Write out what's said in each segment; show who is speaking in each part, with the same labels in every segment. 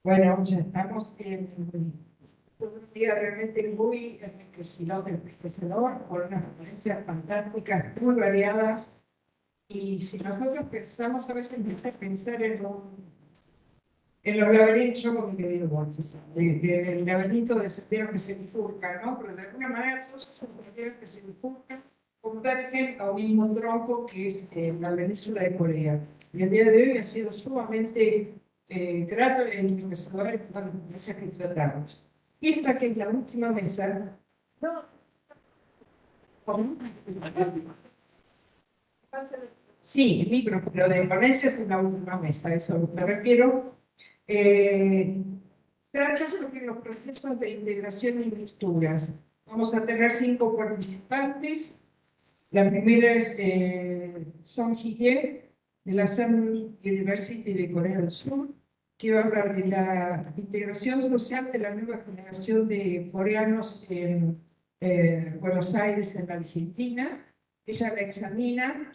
Speaker 1: Bueno, ya estamos en un día realmente muy enriquecedor, por unas ponencias fantásticas, muy variadas. Y si nosotros pensamos, a veces me hace pensar en los laberintos, yo con mi querido Borges, el laberinto de senderos que se bifurcan, ¿no? Pero de alguna manera todos esos senderos que se bifurcan convergen a un mismo tronco que es la península de Corea. Y el día de hoy ha sido sumamente grato e enriquecedor en todas las mesas que tratamos. Y esta que es la última mesa, no, ¿cómo? Sí, libros, pero de ponencias en la última mesa, a eso me refiero. Eh, Trata sobre los procesos de integración y mixturas. Vamos a tener 5 participantes. La primera es Song Hye, de la Samsung University de Corea del Sur, que va a hablar de la integración social de la nueva generación de coreanos en Buenos Aires, en la Argentina. Ella la examina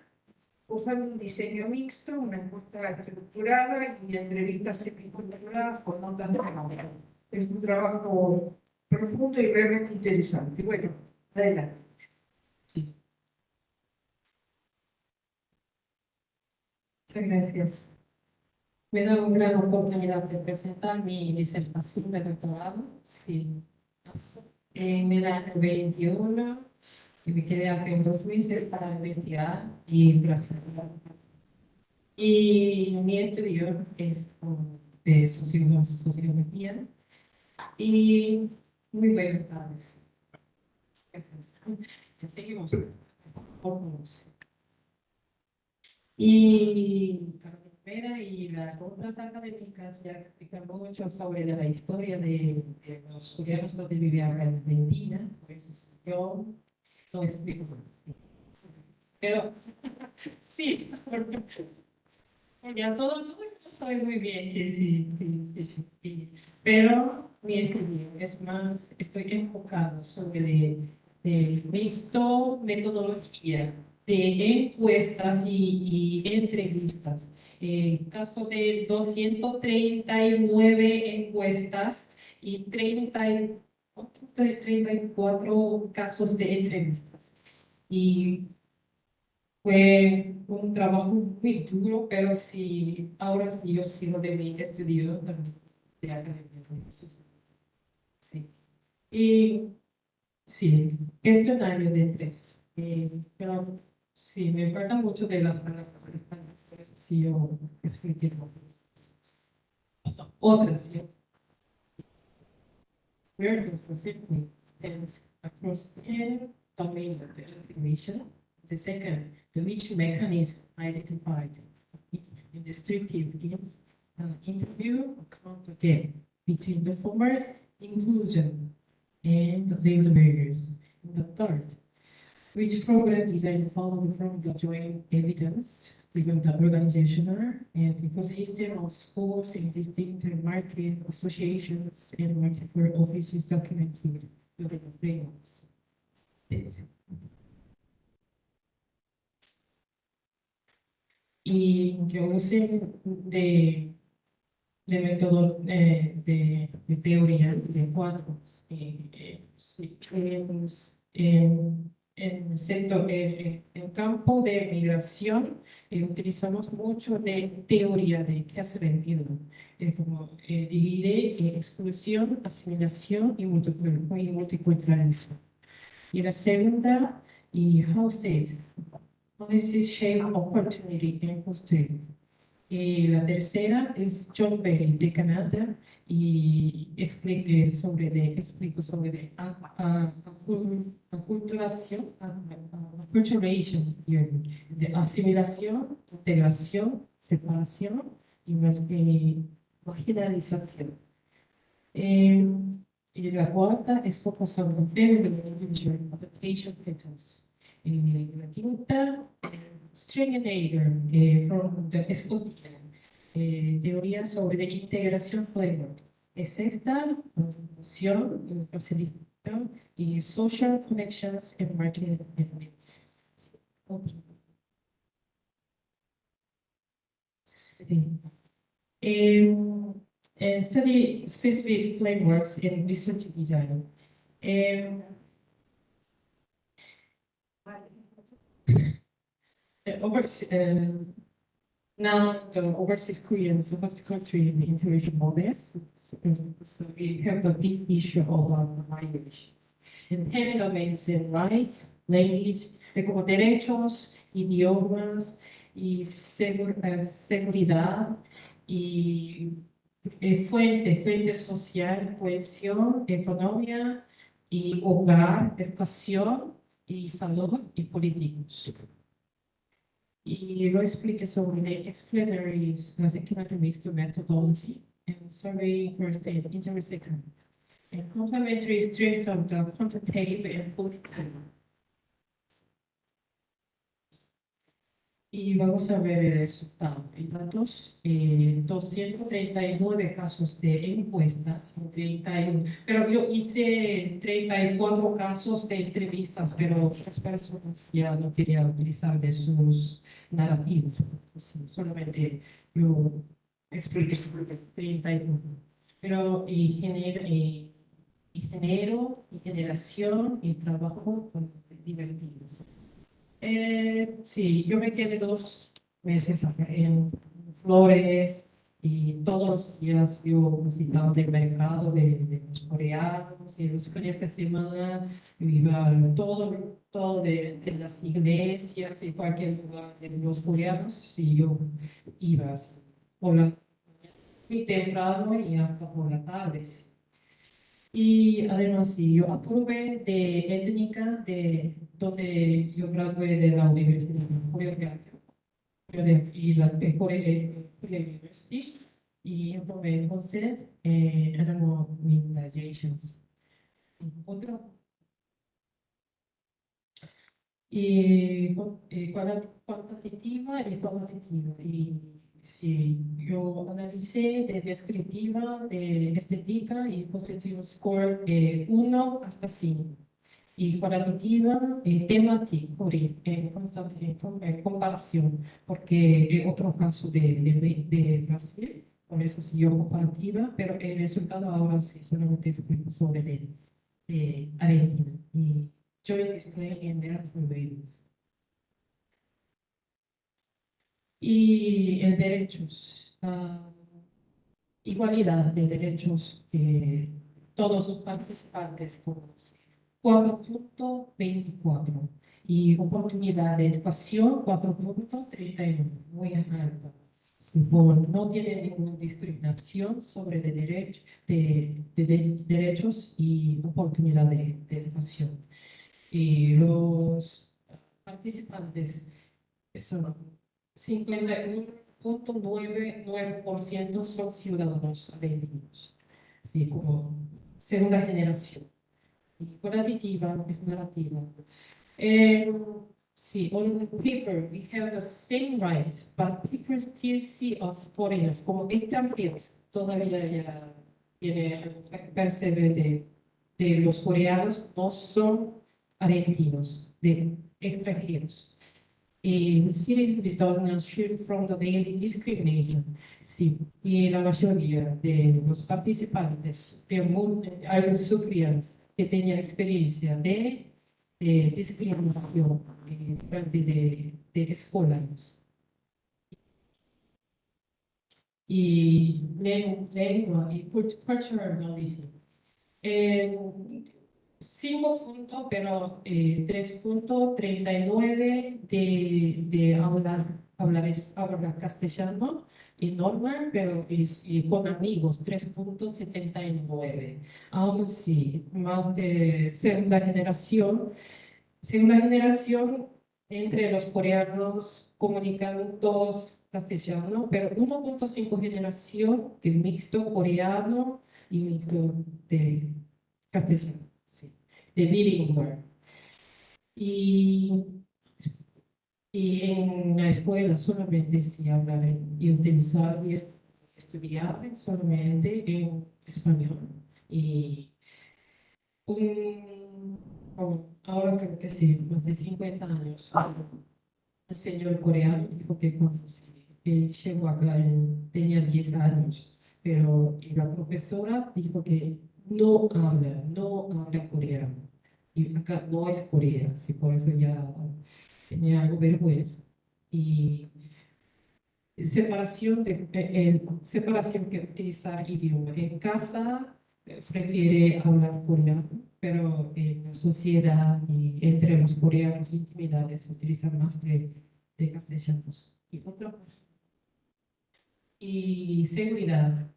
Speaker 1: usando un diseño mixto, una encuesta estructurada y entrevistas semi-estructuradas con notas de memoria. Es un trabajo profundo y realmente interesante. Bueno, adelante.
Speaker 2: Muchas gracias. Me da una gran oportunidad de presentar mi disertación de doctorado. Sí. En el año 21 me quedé aquí en 2006 para investigar y Brasil. Y mi estudio es de sociología y muy buenas tardes. Gracias. Seguimos. Y Carmen y las otras académicas ya explican mucho sobre la historia de los coreanos donde vivía en Argentina, pues yo no explico más. Pero sí, porque ya todo el mundo sabe muy bien que sí, pero mi estudio es más, estoy enfocado sobre de mixto metodología de encuestas y entrevistas. Caso de 239 encuestas y 34 casos de entrevistas. Y fue un trabajo muy duro, pero sí, ahora yo sigo de mi estudio de academia. Sí. Y sí, este año de 3. Pero sí, me importa mucho de las palabras que sí yo expliqué. Otras, sí. Very specifically, and across 10 domains of the information. The second, the which mechanism identified in the descriptive interview account again between the former inclusion and the veiled barriers. And the third, which program design following from the joint evidence given the organizational and ecosystem of schools and distinct market associations and multiple offices documented within the frameworks. Y que usen de método de teoría de cuadros sí, en el sector, en campo de migración, utilizamos mucho de teoría de qué hace sentido, como divide exclusión, asimilación y multiculturalismo. Y la segunda, y how state, policy shape opportunity and constraint. La tercera es John Berry de Canadá y explico sobre de aculturación, acculturation, de asimilación, integración, separación y marginalización. Eh, y la cuarta es focus on the feminine adaptation patterns. La quinta, Stringenager, from the Escotian, teoría sobre la integración framework. Es esta, función, facilitación y social connections and marketing elements. Sí. and study specific frameworks in research design. Um, now the overseas Koreans host country in the integration models. So we have a big issue about migration. En 10 domains in rights, language, como derechos, idiomas y seguridad y fuente social, cohesión, economía y hogar, educación y salud y políticos. Y lo expliqué sobre explanaries, las economics to methodology, and survey first and intersecond. And complementary strengths of the quantitative and political. Y vamos a ver el resultado. En datos, 239 casos de encuestas, 31, pero yo hice 34 casos de entrevistas, pero las personas ya no querían utilizar de sus narrativos. Sí, solamente yo expliqué 31. Pero género, y generación y trabajo divertidos. Sí, yo me quedé 2 meses acá en Flores y todos los días yo visitaba el mercado de los coreanos y los fines de semana yo iba a todo de las iglesias y cualquier lugar de los coreanos y yo iba así, por la muy temprano y hasta por la tarde. Y además, sí, yo aprobé de étnica de donde yo gradué de la Universidad de Corea, y la Korea University, y aprobé en concept animal immunizations. Otra, cuantitativa y cualitativa. Y sí, yo analicé de descriptiva, de estética y positive score 1 hasta 5. Y cualitativa, temática, constante comparación, porque otro caso de Brasil, por eso sí yo comparativa, pero el resultado ahora sí solamente explico sobre de Argentina. Y joint display in their surveillance. Y el derechos, igualdad de derechos que todos los participantes conocen. 4.24 y oportunidad de educación 4.31, muy alta. No tiene ninguna discriminación sobre derechos y oportunidad de educación. Y los participantes son 51.99% son ciudadanos argentinos, así como segunda generación. Y cualitativa es narrativa. Sí, on paper we have the same rights, but people still see us foreigners como extranjeros. Todavía ya percibe de los coreanos no son argentinos, de extranjeros. Series does not shield from the daily discrimination. Sí, y la mayoría de los participantes sufrían que tenían experiencia de discriminación de escolares. Y lengua y cultural knowledge. 5 puntos, pero 3.39 de hablar castellano y normal, pero y con amigos, 3.79. Aún sí, más de segunda generación. Segunda generación, entre los coreanos comunican todos castellano, pero 1.5 generación de mixto coreano y mixto de castellano, sí, de bilingüe. Y, y en la escuela solamente se habla y utilizar y estudiar solamente en español. Y ahora creo que sí, más de 50 años, el señor coreano dijo que cuando él llegó acá, él tenía 10 años. pero la profesora dijo que no habla coreano. Y acá no es Corea, sí, por eso ya tenía algo vergüenza. Y separación que utilizar idioma. En casa prefiere hablar coreano, pero en la sociedad y entre los coreanos intimidades utilizan más de castellanos. Y seguridad.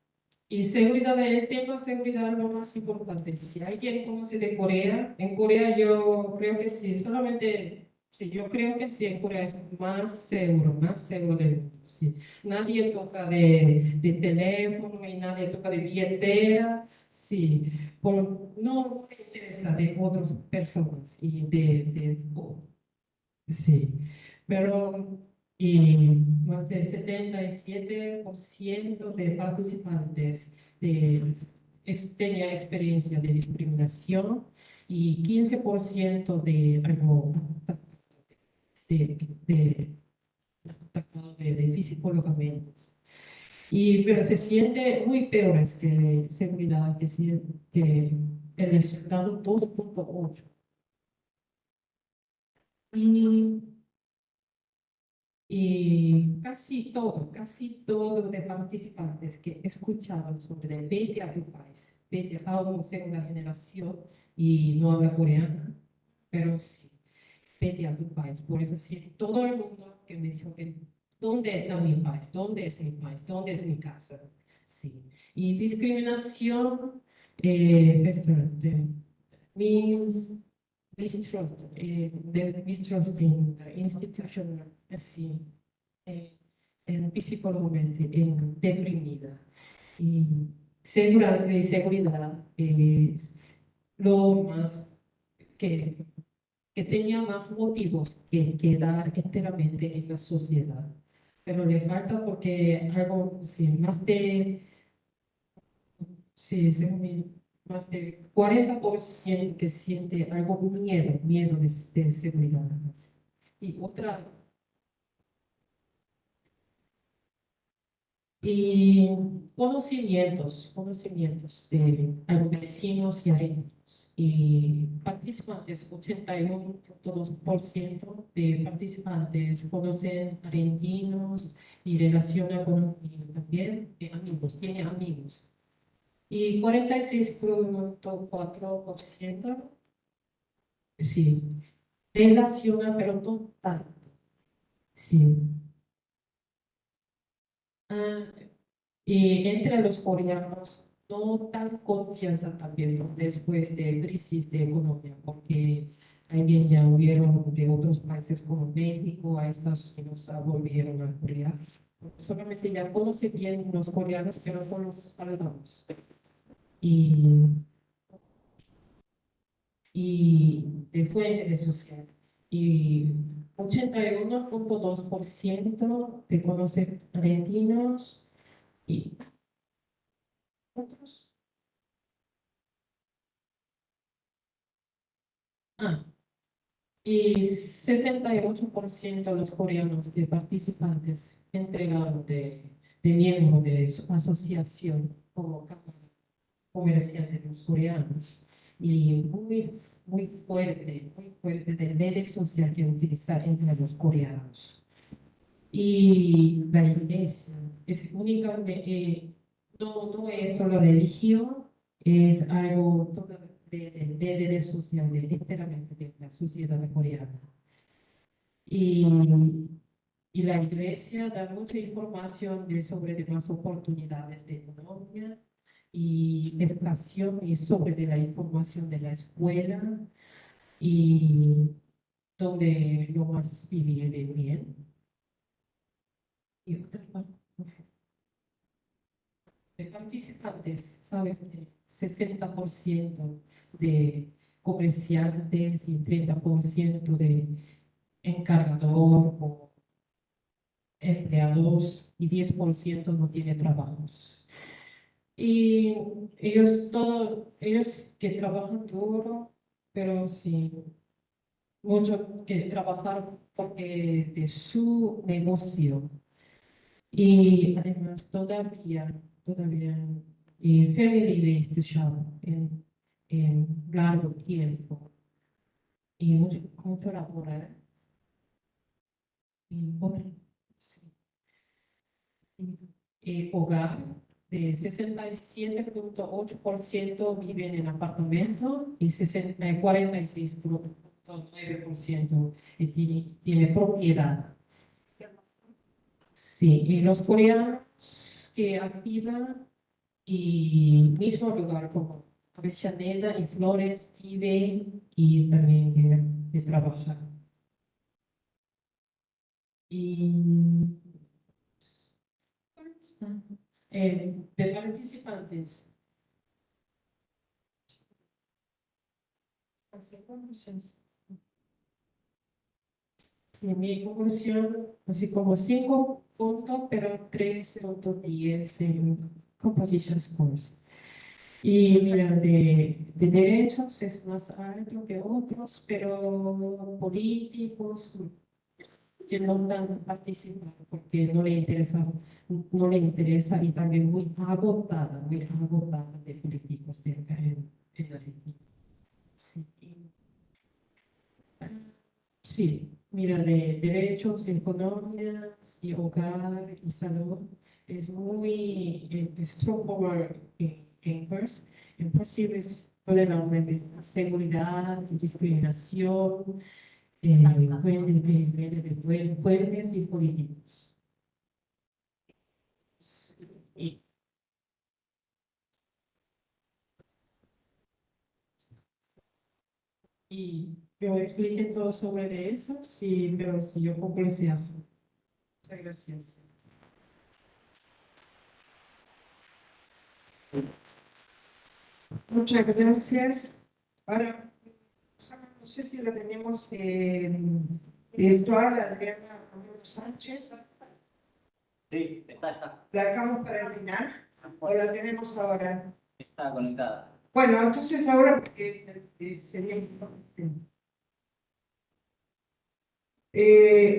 Speaker 2: Y seguridad, el tema seguridad es lo más importante. Si alguien conoce de Corea, en Corea yo creo que sí, solamente, sí, yo creo que sí, en Corea es más seguro del mundo. Sí. Nadie toca de teléfono y nadie toca de billetera, sí, no me interesa de otras personas y sí, pero más del 77% de participantes tenía experiencia de discriminación y 15% de algo de, atacado de psicólogamente. Pero se siente muy peores que seguridad, que el resultado 2.8. Y Y casi todo de participantes que escuchaban sobre el vete a tu país, vete a una segunda generación y no habla coreano, pero sí, vete a tu país. Por eso sí, todo el mundo que me dijo que, ¿dónde está mi país? ¿Dónde es mi país? ¿Dónde es mi casa? Sí. Y discriminación, means mistrust in the institution, así, eh, psicológicamente deprimida. Y seguridad es lo más que, que tenía más motivos que quedar enteramente en la sociedad. Pero le falta porque algo, sí, sí, más del 40% que siente algo miedo de seguridad. Así. Y otra, y conocimientos de a vecinos y argentinos. Y participantes, 81.2% de participantes conocen argentinos y relacionan con también amigos, tiene amigos. Y 46.4% sí, relaciona, pero no tanto. Sí. Ah, y entre los coreanos no tan confianza también, ¿no? Después de crisis de economía, porque alguien ya hubieron de otros países como México, a Estados Unidos volvieron a Corea. Solamente ya conoce bien los coreanos, pero no los saludamos. Y de fuente social. Y 81.2% de conocer argentinos y otros. Ah, y 68% de los coreanos de participantes entregaron de miembro de su asociación como Cámara Comercial de los Coreanos. Y muy fuerte de redes sociales que utilizar entre los coreanos. Y la iglesia es no es solo religión, es algo todo de social, enteramente de la sociedad coreana. Y, y la iglesia da mucha información sobre demás oportunidades de economía y educación y sobre de la información de la escuela y donde lo más vivir bien. Y otra parte de participantes, ¿sabes? 60% de comerciantes y 30% de encargador o empleados y 10% no tiene trabajos. Y ellos que trabajan duro, pero sí, mucho que trabajar porque de su negocio. Y además todavía todavía family-based show en largo tiempo y mucho laboral. Y otra, sí. Hogar de 67,8% viven en apartamento y 46,9% tiene propiedad. Sí, y los coreanos que alquilan y mismo lugar como Avellaneda y Flores vive y también de trabajar. Y de participantes. Así como mi conclusión, así como 5 puntos, pero 3,10 en composition scores. Y mira, de derechos es más alto que otros, pero políticos que no dan participar porque no le interesa y también muy agotada de políticos de acá en Argentina. Sí. Sí, mira, de derechos, economías y hogar y salud es muy straightforward en first, en posibles problemas de seguridad, discriminación, fuentes y políticos. Sí, y yo expliqué todo sobre eso, sí, pero si yo conclusión. Muchas gracias.
Speaker 1: Muchas gracias. Ahora, no sé si la tenemos virtual, Adriana Romero Sánchez.
Speaker 3: Sí, está.
Speaker 1: ¿La dejamos para el final o la tenemos ahora?
Speaker 3: Está conectada.
Speaker 1: Bueno, entonces ahora porque sería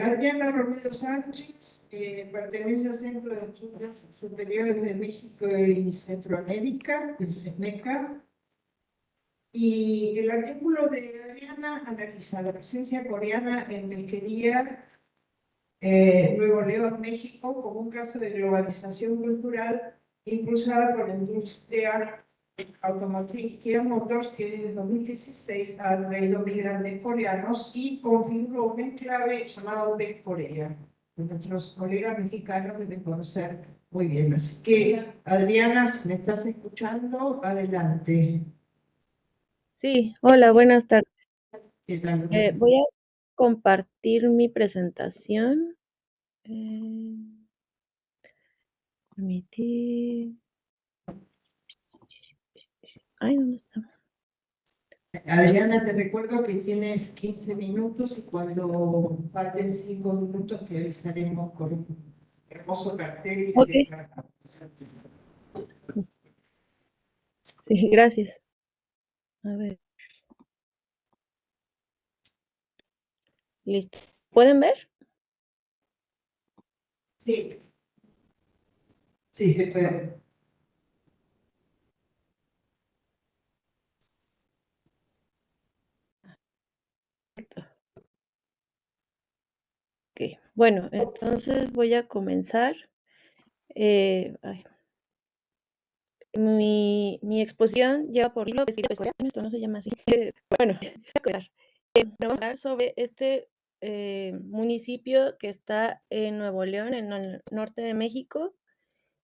Speaker 1: Adriana Romero Sánchez pertenece al Centro de Estudios Superiores de México y Centroamérica, el CEMECA, y el artículo de Adriana analiza la presencia coreana en Melquería, Nuevo León, México, como un caso de globalización cultural impulsada por la industria automotriz Kia Motors, que desde 2016 ha traído migrantes coreanos y configuró un enclave llamado PEC Corea, que nuestros colegas mexicanos deben conocer muy bien. Así que, Adriana, si me estás escuchando, adelante.
Speaker 4: Sí, hola, buenas tardes.
Speaker 1: ¿Qué tal?
Speaker 4: Voy a compartir mi presentación. Permitir. Ay, ¿dónde está?
Speaker 1: Adriana, te recuerdo que tienes 15 minutos y cuando falten 5 minutos te avisaremos con un hermoso cartel.
Speaker 4: Ok. Sí, gracias. A ver. Listo. ¿Pueden ver?
Speaker 1: Sí, sí, se puede.
Speaker 4: Ok. Bueno, entonces voy a comenzar. Ay. Mi exposición lleva por título esto no se llama así. Bueno, voy a comenzar. Vamos a hablar sobre este municipio que está en Nuevo León, en el norte de México.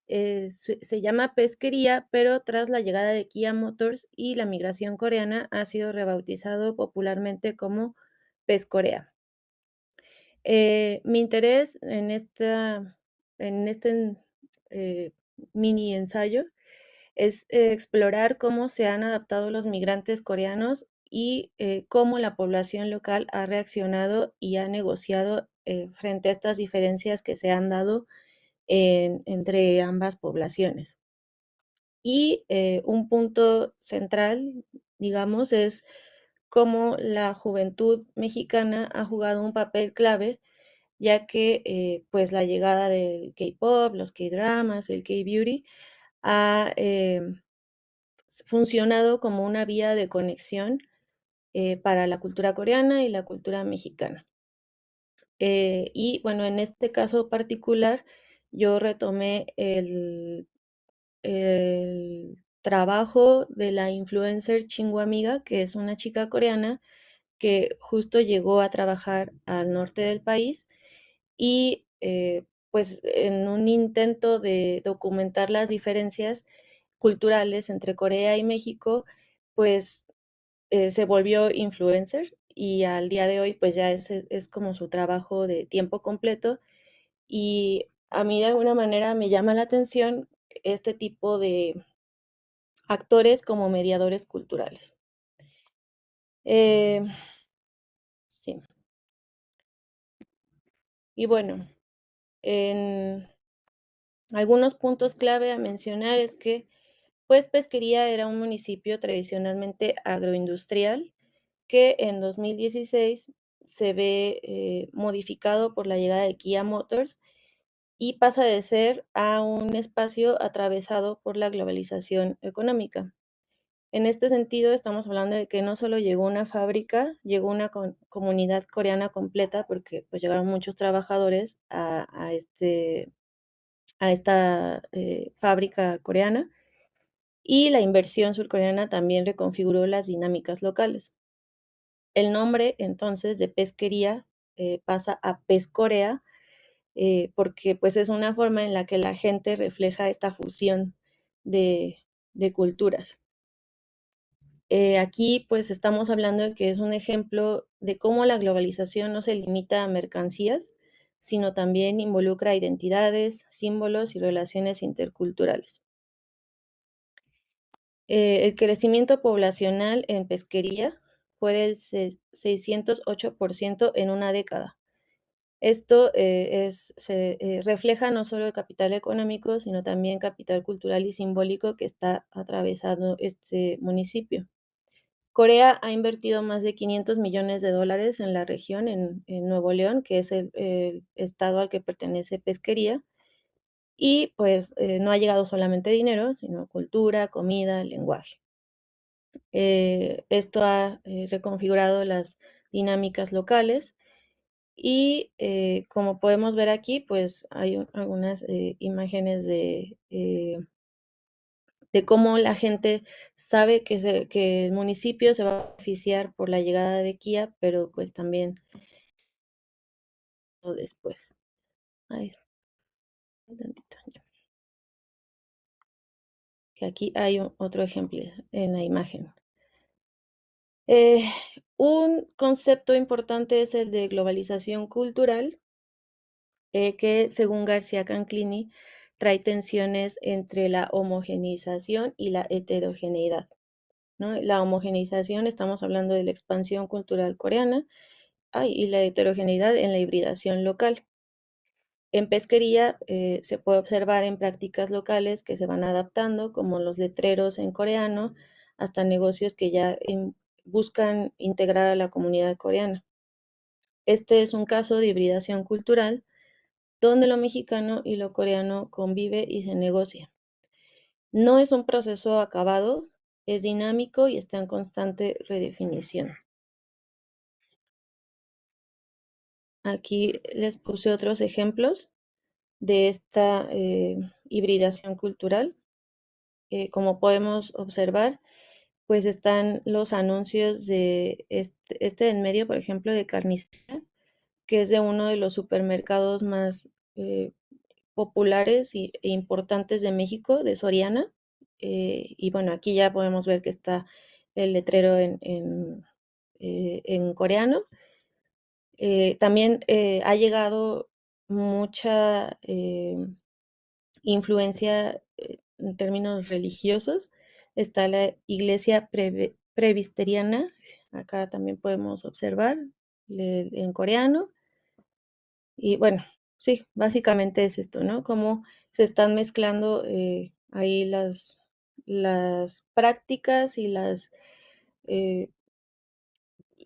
Speaker 4: Se llama Pesquería, pero tras la llegada de Kia Motors y la migración coreana ha sido rebautizado popularmente como Pescorea. Mi interés en este mini ensayo es explorar cómo se han adaptado los migrantes coreanos y cómo la población local ha reaccionado y ha negociado frente a estas diferencias que se han dado entre ambas poblaciones. Y un punto central, digamos, es cómo la juventud mexicana ha jugado un papel clave, ya que pues la llegada del K-pop, los K-dramas, el K-beauty, ha funcionado como una vía de conexión para la cultura coreana y la cultura mexicana. Y bueno, en este caso particular, yo retomé el trabajo de la influencer Chingua Amiga, que es una chica coreana que justo llegó a trabajar al norte del país y pues en un intento de documentar las diferencias culturales entre Corea y México, pues se volvió influencer y al día de hoy pues ya es como su trabajo de tiempo completo y a mí de alguna manera me llama la atención este tipo de actores como mediadores culturales. Eh, sí, y bueno, en algunos puntos clave a mencionar es que pues Pesquería era un municipio tradicionalmente agroindustrial que en 2016 se ve modificado por la llegada de Kia Motors y pasa de ser a un espacio atravesado por la globalización económica. En este sentido, estamos hablando de que no solo llegó una fábrica, llegó una comunidad coreana completa, porque pues llegaron muchos trabajadores a esta fábrica coreana, y la inversión surcoreana también reconfiguró las dinámicas locales. El nombre entonces de pesquería pasa a Pescorea, porque pues es una forma en la que la gente refleja esta fusión de, de culturas. Aquí pues estamos hablando de que es un ejemplo de cómo la globalización no se limita a mercancías, sino también involucra identidades, símbolos y relaciones interculturales. El crecimiento poblacional en pesquería fue del 608% en una década. Esto refleja no solo el capital económico, sino también capital cultural y simbólico que está atravesando este municipio. Corea ha invertido más de 500 millones de dólares en la región, en Nuevo León, que es el estado al que pertenece Pesquería, y pues no ha llegado solamente dinero, sino cultura, comida, lenguaje. Esto ha reconfigurado las dinámicas locales y como podemos ver aquí, pues hay algunas imágenes de cómo la gente sabe que el municipio se va a beneficiar por la llegada de Kia, pero pues también después. Ay, tantito, ya, que aquí hay otro ejemplo en la imagen. Eh, un concepto importante es el de globalización cultural, que según García Canclini trae tensiones entre la homogeneización y la heterogeneidad, ¿no? La homogeneización, estamos hablando de la expansión cultural coreana, y la heterogeneidad en la hibridación local. En pesquería se puede observar en prácticas locales que se van adaptando, como los letreros en coreano, hasta negocios que ya buscan integrar a la comunidad coreana. Este es un caso de hibridación cultural donde lo mexicano y lo coreano convive y se negocia. No es un proceso acabado, es dinámico y está en constante redefinición. Aquí les puse otros ejemplos de esta hibridación cultural. Como podemos observar, pues están los anuncios de este en medio, por ejemplo, de carnicería, que es de uno de los supermercados más populares e importantes de México, de Soriana. Y bueno, aquí ya podemos ver que está el letrero en coreano. También ha llegado mucha influencia en términos religiosos. Está la iglesia presbiteriana, acá también podemos observar en coreano. Y bueno, sí, básicamente es esto, ¿no? Cómo se están mezclando ahí las prácticas y eh,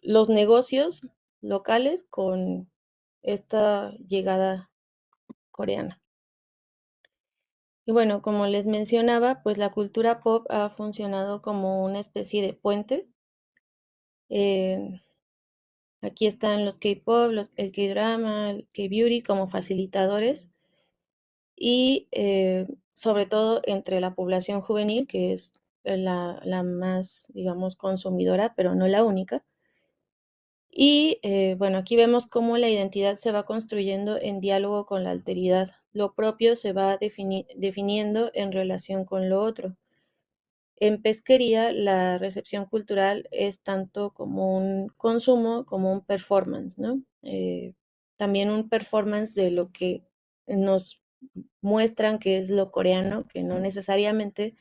Speaker 4: los negocios locales con esta llegada coreana. Y bueno, como les mencionaba, pues la cultura pop ha funcionado como una especie de puente. Eh, Aquí están los K-pop, el K-drama, el K-beauty como facilitadores y sobre todo entre la población juvenil, que es la más, digamos, consumidora, pero no la única. Y bueno, aquí vemos cómo la identidad se va construyendo en diálogo con la alteridad. Lo propio se va definiendo en relación con lo otro. En pesquería, la recepción cultural es tanto como un consumo como un performance, ¿no? También un performance de lo que nos muestran que es lo coreano, que no necesariamente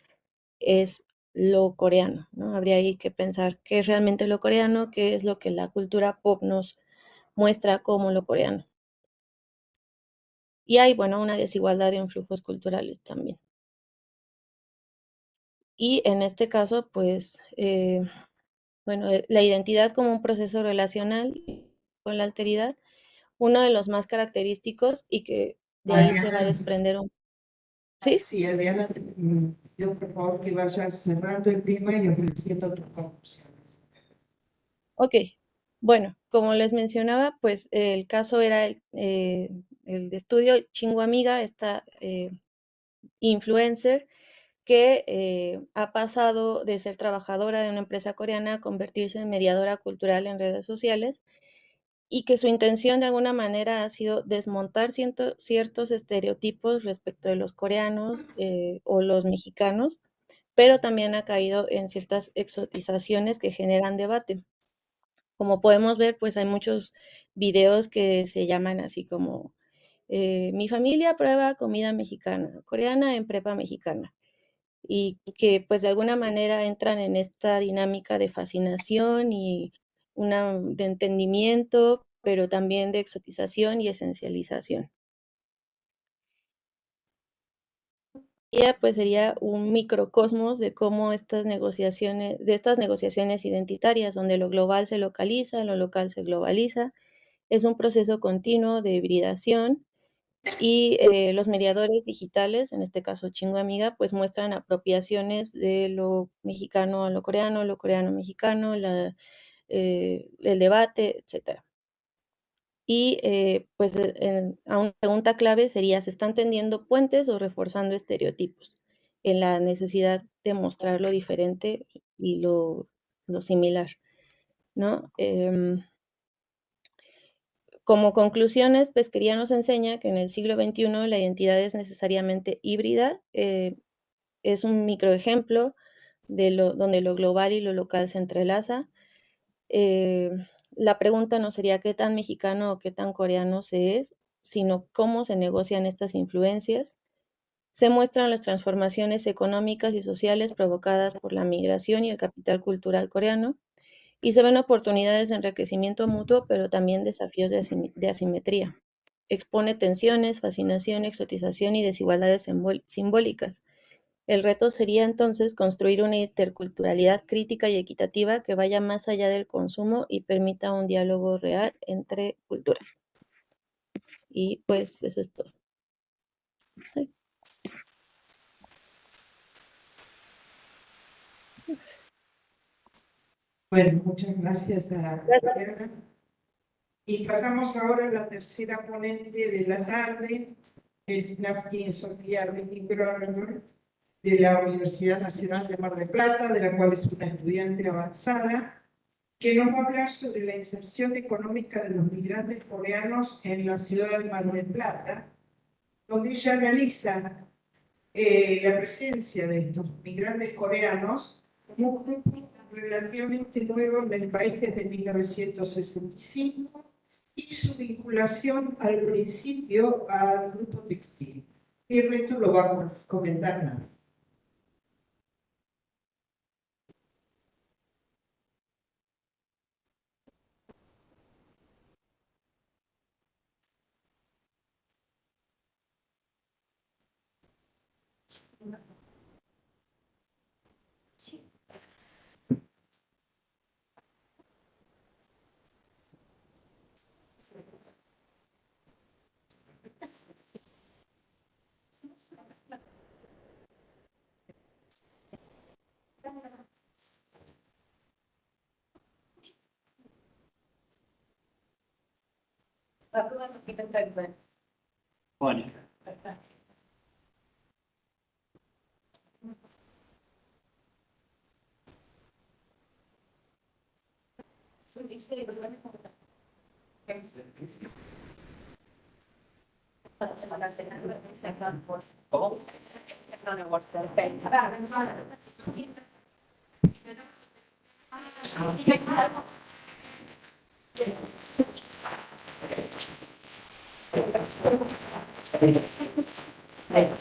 Speaker 4: es lo coreano, ¿no? Habría ahí que pensar qué es realmente lo coreano, qué es lo que la cultura pop nos muestra como lo coreano. Y hay, bueno, una desigualdad en flujos culturales también. Y en este caso, pues, bueno, la identidad como un proceso relacional con la alteridad, uno de los más característicos y que de ahí se va a
Speaker 1: Adriana,
Speaker 4: desprender un... ¿Sí?
Speaker 1: sí, Adriana, pido por favor que vayas cerrando el tema y ofreciendo tus conclusiones.
Speaker 4: Ok. Bueno, como les mencionaba, pues el caso era el de estudio Chingu Amiga, esta influencer que ha pasado de ser trabajadora de una empresa coreana a convertirse en mediadora cultural en redes sociales y que su intención de alguna manera ha sido desmontar ciertos estereotipos respecto de los coreanos o los mexicanos, pero también ha caído en ciertas exotizaciones que generan debate. Como podemos ver, pues hay muchos videos que se llaman así como mi familia prueba comida mexicana, coreana en prepa mexicana y que pues de alguna manera entran en esta dinámica de fascinación y una de entendimiento, pero también de exotización y esencialización. Ella pues sería un microcosmos de cómo de estas negociaciones identitarias, donde lo global se localiza, lo local se globaliza, es un proceso continuo de hibridación y los mediadores digitales, en este caso Chingo Amiga, pues muestran apropiaciones de lo mexicano a lo coreano mexicano, el debate, etcétera. Y pues a una pregunta clave sería, ¿se están tendiendo puentes o reforzando estereotipos en la necesidad de mostrar lo diferente y lo similar, ¿no? Como conclusiones, Pesquería nos enseña que en el siglo XXI la identidad es necesariamente híbrida, es un microejemplo donde lo global y lo local se entrelaza. Eh, la pregunta no sería qué tan mexicano o qué tan coreano se es, sino cómo se negocian estas influencias. Se muestran las transformaciones económicas y sociales provocadas por la migración y el capital cultural coreano, y se ven oportunidades de enriquecimiento mutuo, pero también desafíos de asimetría. Expone tensiones, fascinación, exotización y desigualdades simbólicas. El reto sería entonces construir una interculturalidad crítica y equitativa que vaya más allá del consumo y permita un diálogo real entre culturas. Y pues eso es todo. Ay.
Speaker 1: Bueno, muchas gracias a
Speaker 4: Gracias.
Speaker 1: Adriana. Y pasamos ahora a la tercera ponente de la tarde, que es Nafkin Sofía Groner, de la Universidad Nacional de Mar del Plata, de la cual es una estudiante avanzada, que nos va a hablar sobre la inserción económica de los migrantes coreanos en la ciudad de Mar del Plata, donde ella analiza la presencia de estos migrantes coreanos como un grupo relativamente nuevo en el país desde 1965 y su vinculación al principio al grupo textil. Y el resto lo va a comentar Nana.
Speaker 3: Bueno,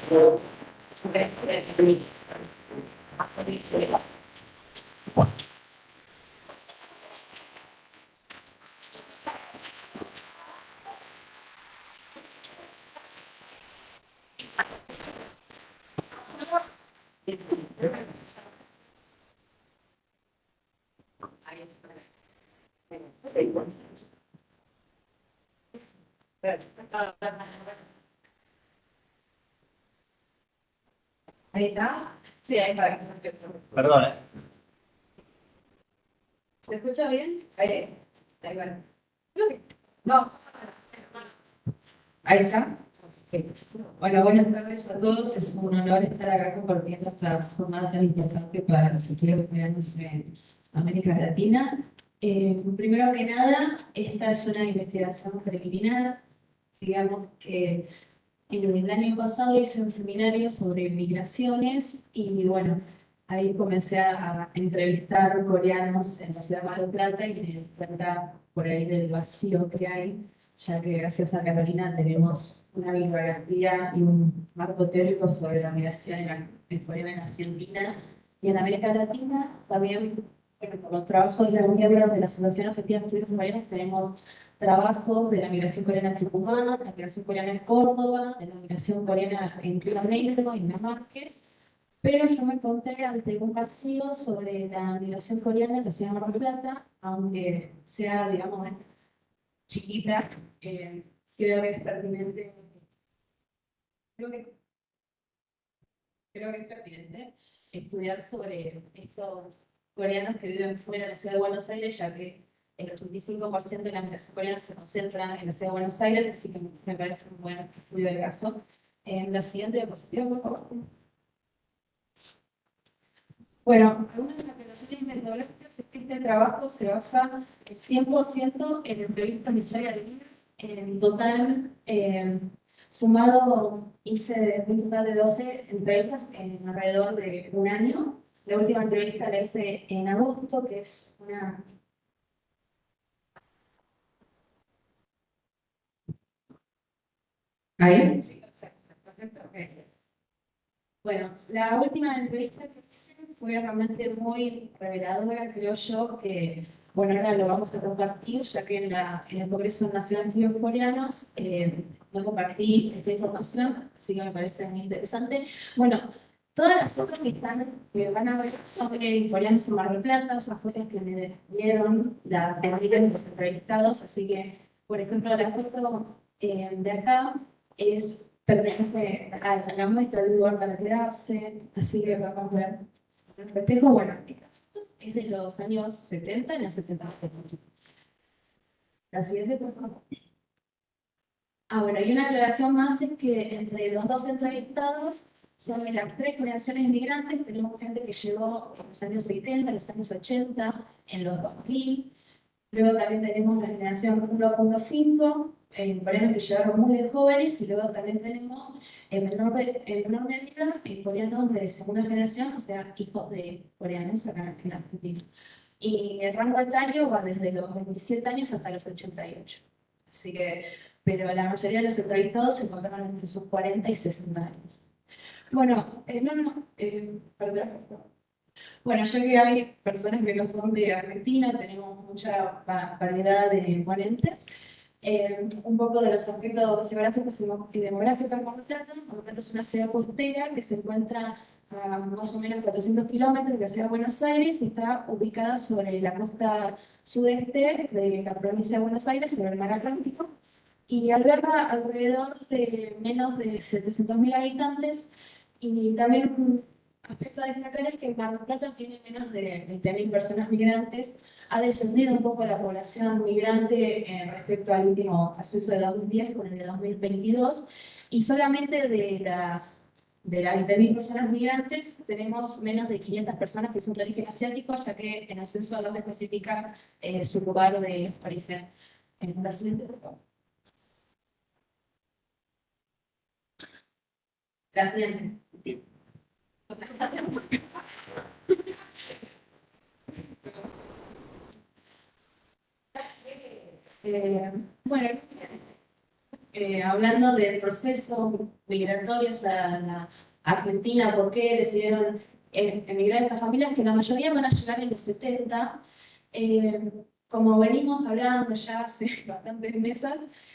Speaker 3: ¿cómo?
Speaker 1: Ahí está.
Speaker 2: Sí, ahí va.
Speaker 3: Perdón,
Speaker 2: ¿Se escucha bien? Ahí va.
Speaker 1: No. Ahí está.
Speaker 2: Bueno, buenas tardes a todos. Es un honor estar acá compartiendo esta jornada tan importante para los estudios coreanos en América Latina. Primero que nada, esta es una investigación preliminar. Digamos que el año pasado hice un seminario sobre migraciones y bueno, ahí comencé a entrevistar coreanos en la ciudad de Mar del Plata y me di cuenta por ahí del vacío que hay, ya que gracias a Carolina tenemos una bibliografía y un marco teórico sobre la migración en Corea, en Argentina y en América Latina. También, bueno, por los trabajos de los miembros de la Asociación Argentina de Estudios Coreanos tenemos trabajos de la migración coreana en Tucumán, la migración coreana en Córdoba, de la migración coreana en Río Negro, en Dinamarca, pero yo me encontré ante un vacío sobre la migración coreana en la ciudad de Mar del Plata, aunque sea, digamos, chiquita, creo que es pertinente, creo que, creo que es pertinente estudiar sobre estos coreanos que viven fuera de la ciudad de Buenos Aires, ya que el 85% de la migración coreana se concentra en la ciudad de Buenos Aires, así que me parece un buen estudio de caso. En la siguiente diapositiva, por favor. Bueno, algunas aplicaciones metodológicas es que este trabajo se basa 100% en entrevistas de historia de vida. En total, sumado, hice un total de 12 entrevistas en alrededor de un año. La última entrevista la hice en agosto, que es una... ¿Ahí? Sí, perfecto, perfecto. Ok. Bueno, la última entrevista que hice fue realmente muy reveladora, creo yo, que, bueno, ahora lo vamos a compartir, ya que en el Congreso Nacional de Estudios Coreanos no compartí esta información, así que me parece muy interesante. Bueno, todas las fotos que van a ver son de coreanos en Mar del Plata, son fotos que me dieron la teoría de los entrevistados, así que, por ejemplo, la foto de acá pertenece a la muestra del lugar para quedarse, así que vamos a ver el festejo. Bueno, esta foto es de los años 70, en el 70. La siguiente, por favor. Bueno, y una aclaración más es que entre los dos entrevistados son de las tres generaciones inmigrantes. Tenemos gente que llegó en los años 70, en los años 80, en los 2000. Luego también tenemos la generación 1.5, coreanos que llegaron muy de jóvenes, y luego también tenemos en menor medida coreanos de segunda generación, o sea, hijos de coreanos acá en Argentina. Y el rango etario va desde los 27 años hasta los 88. Así que, pero la mayoría de los entrevistados se encontraban entre sus 40 y 60 años. Bueno, perdón. Bueno, ya que hay personas que no son de Argentina, tenemos mucha variedad de ponentes. Un poco de los aspectos geográficos y demográficos de Mar del Plata. Mar del Plata es una ciudad costera que se encuentra a más o menos 400 kilómetros de la ciudad de Buenos Aires y está ubicada sobre la costa sudeste de la provincia de Buenos Aires, sobre el mar Atlántico, y alberga alrededor de menos de 700.000 habitantes, y también
Speaker 5: aspecto a destacar es que Mar del Plata tiene menos de 20.000 personas migrantes, ha descendido un poco la población migrante respecto al último censo de 2010 con el de 2022, y solamente de las 20.000 personas migrantes tenemos menos de 500 personas que son de origen asiático, ya que en el censo no se especifica su lugar de origen. La siguiente, por favor. La siguiente. Bueno, hablando del proceso migratorio a la Argentina, ¿por qué decidieron emigrar estas familias? Que la mayoría van a llegar en los 70. Como venimos hablando ya hace bastantes meses,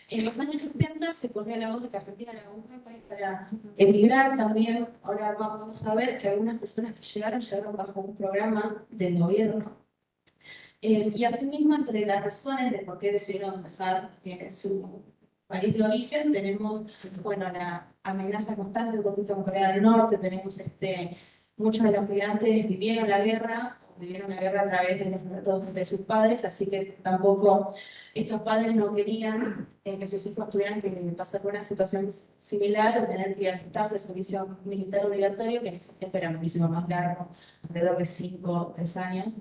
Speaker 5: en los años 70 se ponía la voz de que Argentina era un buen país para emigrar. También ahora vamos a ver que algunas personas que llegaron bajo un programa del gobierno. Y asimismo, entre las razones de por qué decidieron dejar su país de origen, tenemos, bueno, la amenaza constante del conflicto con Corea del Norte, tenemos muchos de los migrantes vivieron la guerra a través de los relatos de sus padres, así que tampoco estos padres no querían que sus hijos tuvieran que pasar por una situación similar o tener que ir al servicio militar obligatorio, que en ese tiempo era muchísimo más largo, alrededor de 5 o 3 años.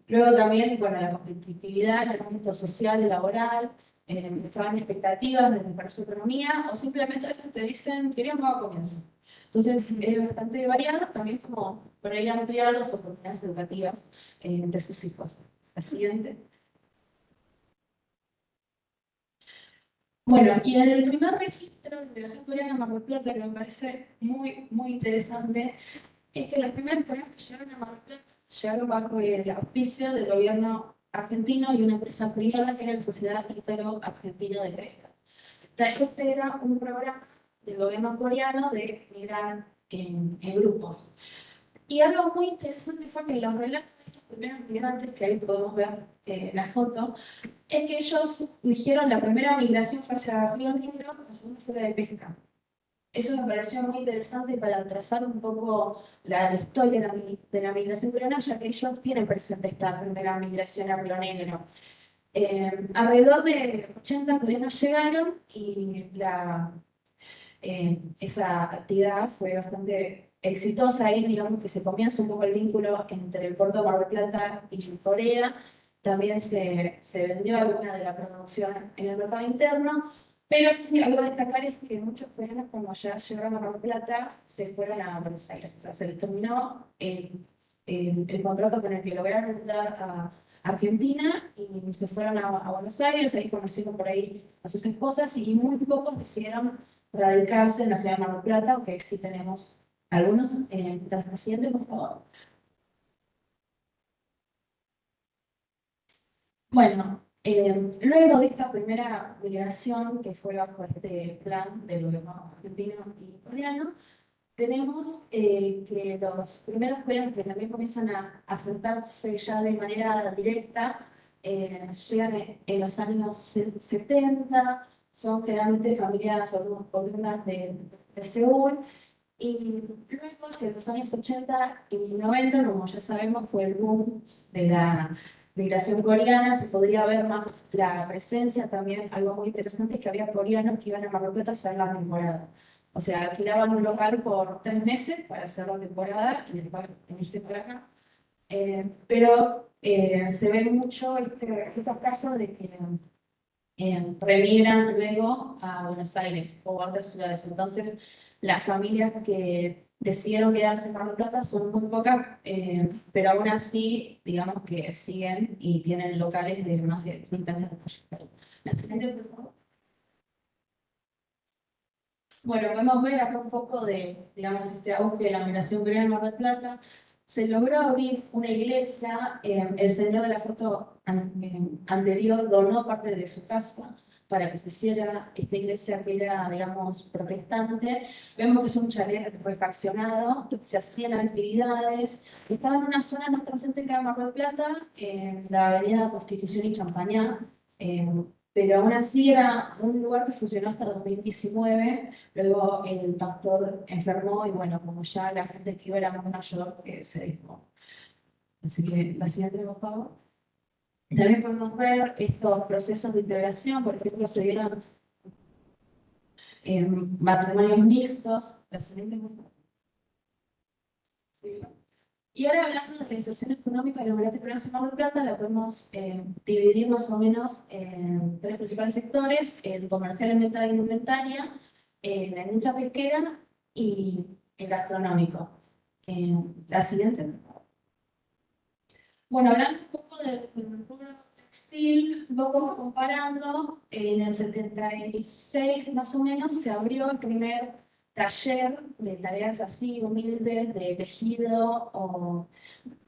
Speaker 5: Luego también, bueno, la competitividad en el ámbito social y laboral, buscaban expectativas de mejorar su economía, o simplemente a veces te dicen, quería un nuevo comienzo. Entonces, es bastante variado, también como por ahí ampliar las oportunidades educativas de sus hijos. La siguiente. Bueno, y el primer registro de migración coreana en Mar del Plata, que me parece muy, muy interesante, es que las primeras coreanas que llegaron a Mar del Plata llegaron bajo el auspicio del gobierno argentino y una empresa privada que era la Sociedad Italo-Argentina de Pesca. Este era un programa del gobierno coreano de migrar en grupos. Y algo muy interesante fue que en los relatos de estos primeros migrantes, que ahí podemos ver la foto, es que ellos dijeron la primera migración fue hacia Río Negro, la segunda fue la de pesca. Eso me pareció muy interesante para trazar un poco la historia de la migración coreana, ya que ellos tienen presente esta primera migración a Río Negro. Alrededor de 80 coreanos llegaron y esa actividad fue bastante exitosa. Ahí digamos que se comienza un poco el vínculo entre el puerto de Mar del Plata y Corea. También se vendió alguna de la producción en el mercado interno, pero sí, algo a destacar es que muchos coreanos, como ya llegaron a Mar del Plata, se fueron a Buenos Aires. O sea, se les terminó el contrato con el que lograron entrar a Argentina y se fueron a Buenos Aires. Ahí conocieron por ahí a sus esposas y muy pocos decidieron radicarse en la ciudad de Mar del Plata, aunque sí tenemos algunos. Tras la siguiente, por favor. Bueno, luego de esta primera migración que fue bajo este plan del gobierno argentino y coreano, tenemos que los primeros coreanos que también comienzan a asentarse ya de manera directa llegan en los años 70, son generalmente familias oriundas de Seúl, y luego hacia los años 80 y 90, como ya sabemos, fue el boom de la migración coreana. Se podría ver más la presencia también. Algo muy interesante es que había coreanos que iban a Mar del Plata a hacer la temporada. O sea, alquilaban un local por 3 meses para hacer la temporada y después venirse para acá. Pero se ve mucho estos casos de que remigran luego a Buenos Aires o a otras ciudades. Entonces, las familias que decidieron quedarse en Mar del Plata son muy pocas, pero aún así, digamos que siguen y tienen locales de más de 30 años de trayectoria. La siguiente, por favor. Bueno, podemos ver acá un poco de, digamos, este auge de la migración coreana en Mar del Plata. Se logró abrir una iglesia, el señor de la foto anterior donó parte de su casa para que se hiciera esta iglesia que era, digamos, protestante. Vemos que es un chalet refaccionado, se hacían actividades, estaba en una zona no tan céntrica de Mar del Plata, en la avenida Constitución y Champañá, pero aún así era un lugar que funcionó hasta 2019, luego el pastor enfermó y bueno, como ya la gente que iba era más mayor, se dijo. Así que la siguiente, por favor. También podemos ver estos procesos de integración, por ejemplo, se dieron matrimonios mixtos. La siguiente, por favor. Sí. Y ahora hablando de la inserción económica de la Comunidad Peruana de Mar del Plata, la podemos dividir más o menos en tres principales sectores: el comercial en venta de indumentaria, la industria pesquera y el gastronómico. La siguiente. Bueno, hablando un poco del rubro textil, un poco comparando, en el 76 más o menos se abrió el primer taller de tareas así humildes de tejido o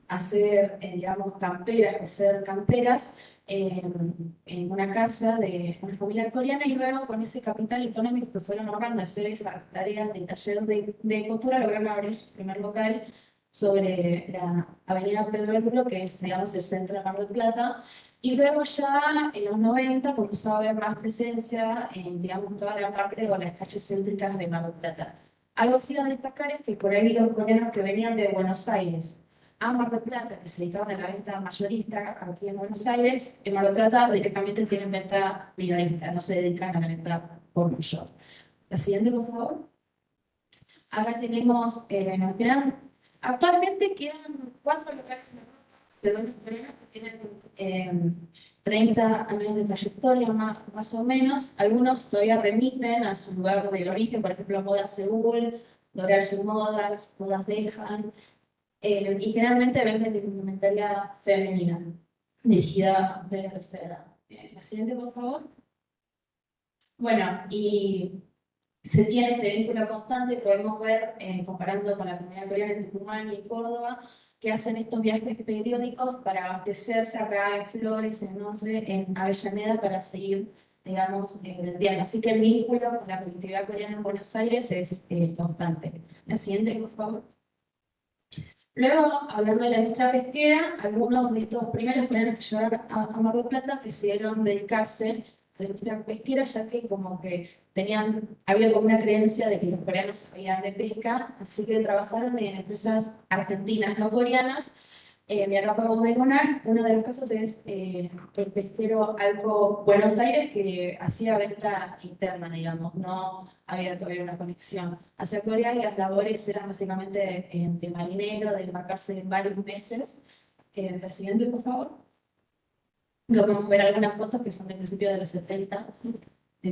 Speaker 5: hacer, digamos, camperas, coser camperas en una casa de una familia coreana, y luego con ese capital económico que fueron ahorrando a hacer esas tareas de taller de costura, lograron abrir su primer local sobre la avenida Pedro del Puro, que es, digamos, el centro de Mar del Plata. Y luego ya en los 90 comenzó a haber más presencia en, digamos, toda la parte o las calles céntricas de Mar del Plata. Algo así a destacar es que por ahí los coreanos que venían de Buenos Aires a Mar del Plata, que se dedicaban a la venta mayorista aquí en Buenos Aires, en Mar del Plata directamente tienen venta minorista, no se dedican a la venta por mayor. La siguiente, por favor. Acá tenemos, actualmente quedan 4 locales de dueños coreanos que tienen 30 años de trayectoria, más o menos. Algunos todavía remiten a su lugar de origen, por ejemplo, Modas Seúl, L'Oréal Modas, Modas Dejan, y generalmente venden indumentaria femenina, dirigida de la tercera edad. La siguiente, por favor. Bueno, y se tiene este vínculo constante, podemos ver, comparando con la comunidad coreana en Tucumán y Córdoba, que hacen estos viajes periódicos para abastecerse acá en Flores, en Avellaneda, para seguir, digamos, vendiendo. Así que el vínculo con la colectividad coreana en Buenos Aires es constante. La siguiente, por favor. Luego, hablando de la industria pesquera, algunos de estos primeros coreanos que llegaron a Mar del Plata decidieron dedicarse a la industria pesquera, ya que como que había como una creencia de que los coreanos sabían de pesca, así que trabajaron en empresas argentinas, no coreanas. Y acá podemos ver uno de los casos es el pesquero Alco Buenos Aires, que hacía venta interna, digamos, no había todavía una conexión hacia Corea, y las labores eran básicamente de marinero, de embarcarse en varios meses. La siguiente, por favor. Luego podemos ver algunas fotos que son del principio de los 70.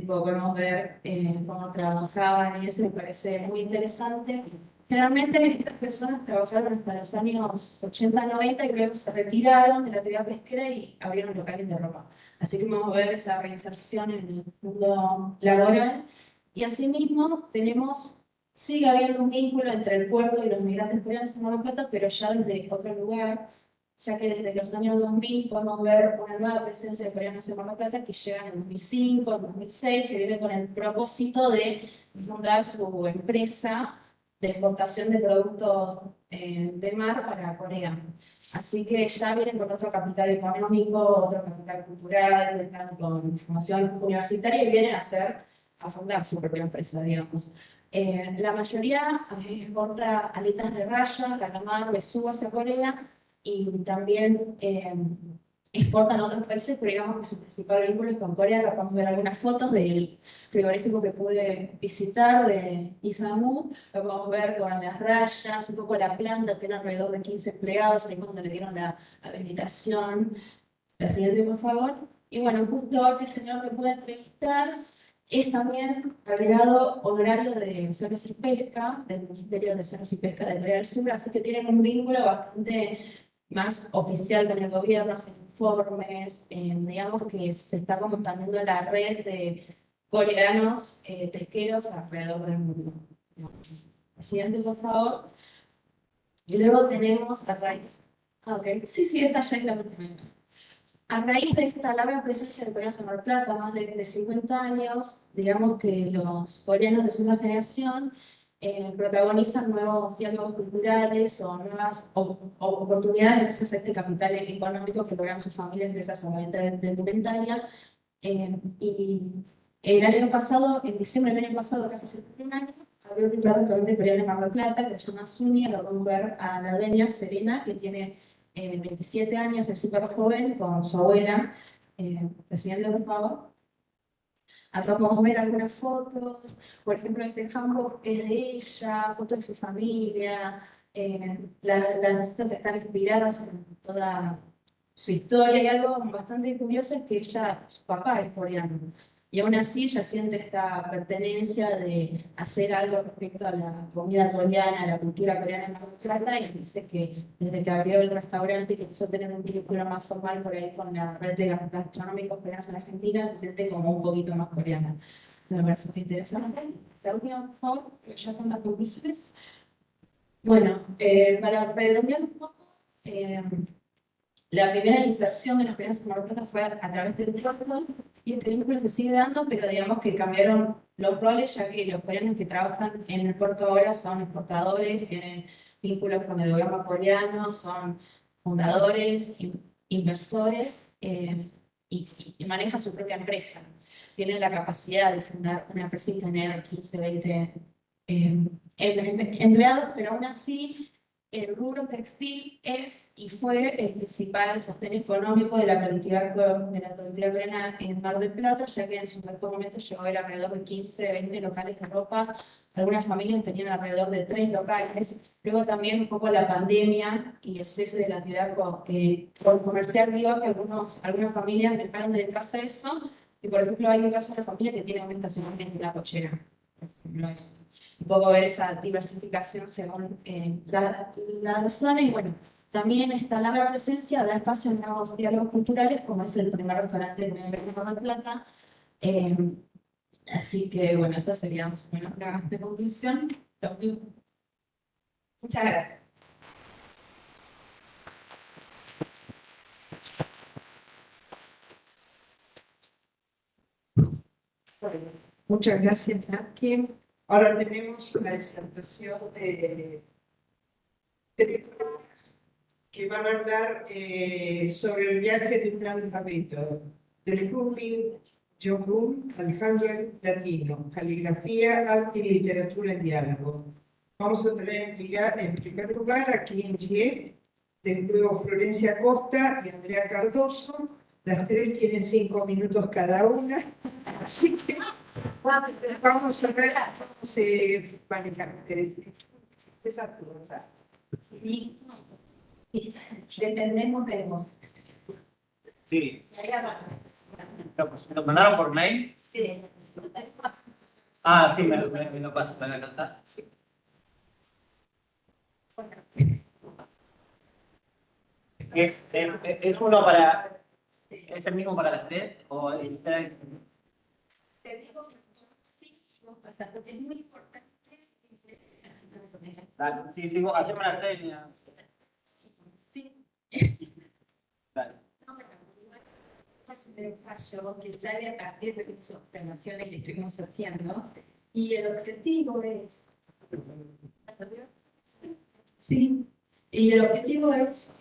Speaker 5: Podemos ver cómo trabajaban y eso me parece muy interesante. Generalmente estas personas trabajaron hasta los años 80, 90 y luego se retiraron de la actividad pesquera y abrieron locales de ropa. Así que vamos a ver esa reinserción en el mundo laboral. Y asimismo sigue habiendo un vínculo entre el puerto y los migrantes coreanos en Mar del Plata, pero ya desde otro lugar, ya que desde los años 2000 podemos ver una nueva presencia de coreanos en Mar del Plata que llega en 2005, en 2006, que viene con el propósito de fundar su empresa de exportación de productos de mar para Corea. Así que ya vienen con otro capital económico, otro capital cultural, vienen con formación universitaria y vienen a fundar su propia empresa, digamos. La mayoría exporta aletas de raya, calamar, besugo hacia Corea, y también exportan a otros países, pero digamos que su principal vínculo es con Corea. Acá podemos ver algunas fotos del frigorífico que pude visitar de Isamu. Lo podemos ver con las rayas, un poco la planta, tiene alrededor de 15 empleados, ahí cuando le dieron la habilitación. La siguiente, por favor. Y bueno, justo este señor que pude entrevistar es también agregado honorario de Cerros y Pesca, del Ministerio de Cerros y Pesca de Corea del Sur, así que tienen un vínculo bastante más oficial con el gobierno, hacen informes, digamos que se está como expandiendo la red de coreanos pesqueros alrededor del mundo. La siguiente, por favor. Y luego tenemos a raíz. Ok, sí, esta ya es la última. A raíz de esta larga presencia de coreanos en Mar del Plata, más de 50 años, digamos que los coreanos de segunda generación protagonizan nuevos diálogos culturales o nuevas oportunidades gracias a este capital económico que logran sus familias gracias a la venta de indumentaria. Y el año pasado, en diciembre del año pasado, casi hace un año, abrió un primer restaurante coreano en Mar del Plata que se llama Sunia. Lo podemos ver a la dueña Serena, que tiene 27 años, es súper joven, con su abuela, presidente de favor. Acá podemos ver algunas fotos, por ejemplo, ese hanbok es de ella, fotos de su familia, las recetas están inspiradas en toda su historia, y algo bastante curioso es que ella, su papá es coreano, y aún así ella siente esta pertenencia de hacer algo respecto a la comida coreana, a la cultura coreana en Mar del Plata, y dice que desde que abrió el restaurante y que empezó a tener un vínculo más formal por ahí con la red de gastronómicos coreanos en Argentina, se siente como un poquito más coreana. Eso me parece muy interesante. La última, por favor, que ya son las conclusiones. Bueno, para redondear un poco, la primera inserción de los coreanos en Mar del Plata fue a través del puerto, y este vínculo se sigue dando, pero digamos que cambiaron los roles, ya que los coreanos que trabajan en el puerto ahora son exportadores, tienen vínculos con el gobierno coreano, son fundadores, inversores, y manejan su propia empresa. Tienen la capacidad de fundar una empresa y tener 15, 20 empleados, pero aún así el rubro textil es y fue el principal sostén económico de la colectividad coreana en Mar del Plata, ya que en su mejor momento llegó a haber alrededor de 15, 20 locales de ropa. Algunas familias tenían alrededor de 3 locales. Luego también un poco la pandemia y el cese de la actividad comercial dio que algunas familias dejaron de dedicarse a eso. Y por ejemplo hay un caso de una familia que tiene un estacionamiento en una cochera. No es un poco ver esa diversificación según la zona, y bueno, también esta larga presencia da espacio a nuevos diálogos culturales, como es el primer restaurante en Mar del Plata. Así que bueno, esa sería más o menos la conclusión. Muchas gracias.
Speaker 1: Muchas gracias, Naki. Ahora tenemos la disertación de personas que van a hablar sobre el viaje de un alfabeto, del Kunming Jong-un al Hangul latino, caligrafía, arte y literatura en diálogo. Vamos a tener en primer lugar a Kim Jie, del luego Florencia Costa y Andrea Cardoso. Las tres tienen 5 minutos cada una, así que vamos a ver cómo se manejan esas cosas.
Speaker 5: Le entendemos, vemos.
Speaker 3: Sí. ¿Lo mandaron por mail?
Speaker 5: Sí.
Speaker 3: Ah, sí, me lo pasas, me lo pasas. Sí. ¿Es uno para... ¿Es el mismo para las tres? ¿O es...
Speaker 5: Te digo que sí, vamos a pasar, porque es muy importante.
Speaker 3: Dale, sí, sí, hacemos las tres.
Speaker 5: Sí.
Speaker 3: Dale.
Speaker 5: Es un ensayo que sale a partir de las observaciones que estuvimos haciendo, y el objetivo es... Sí. Y el objetivo es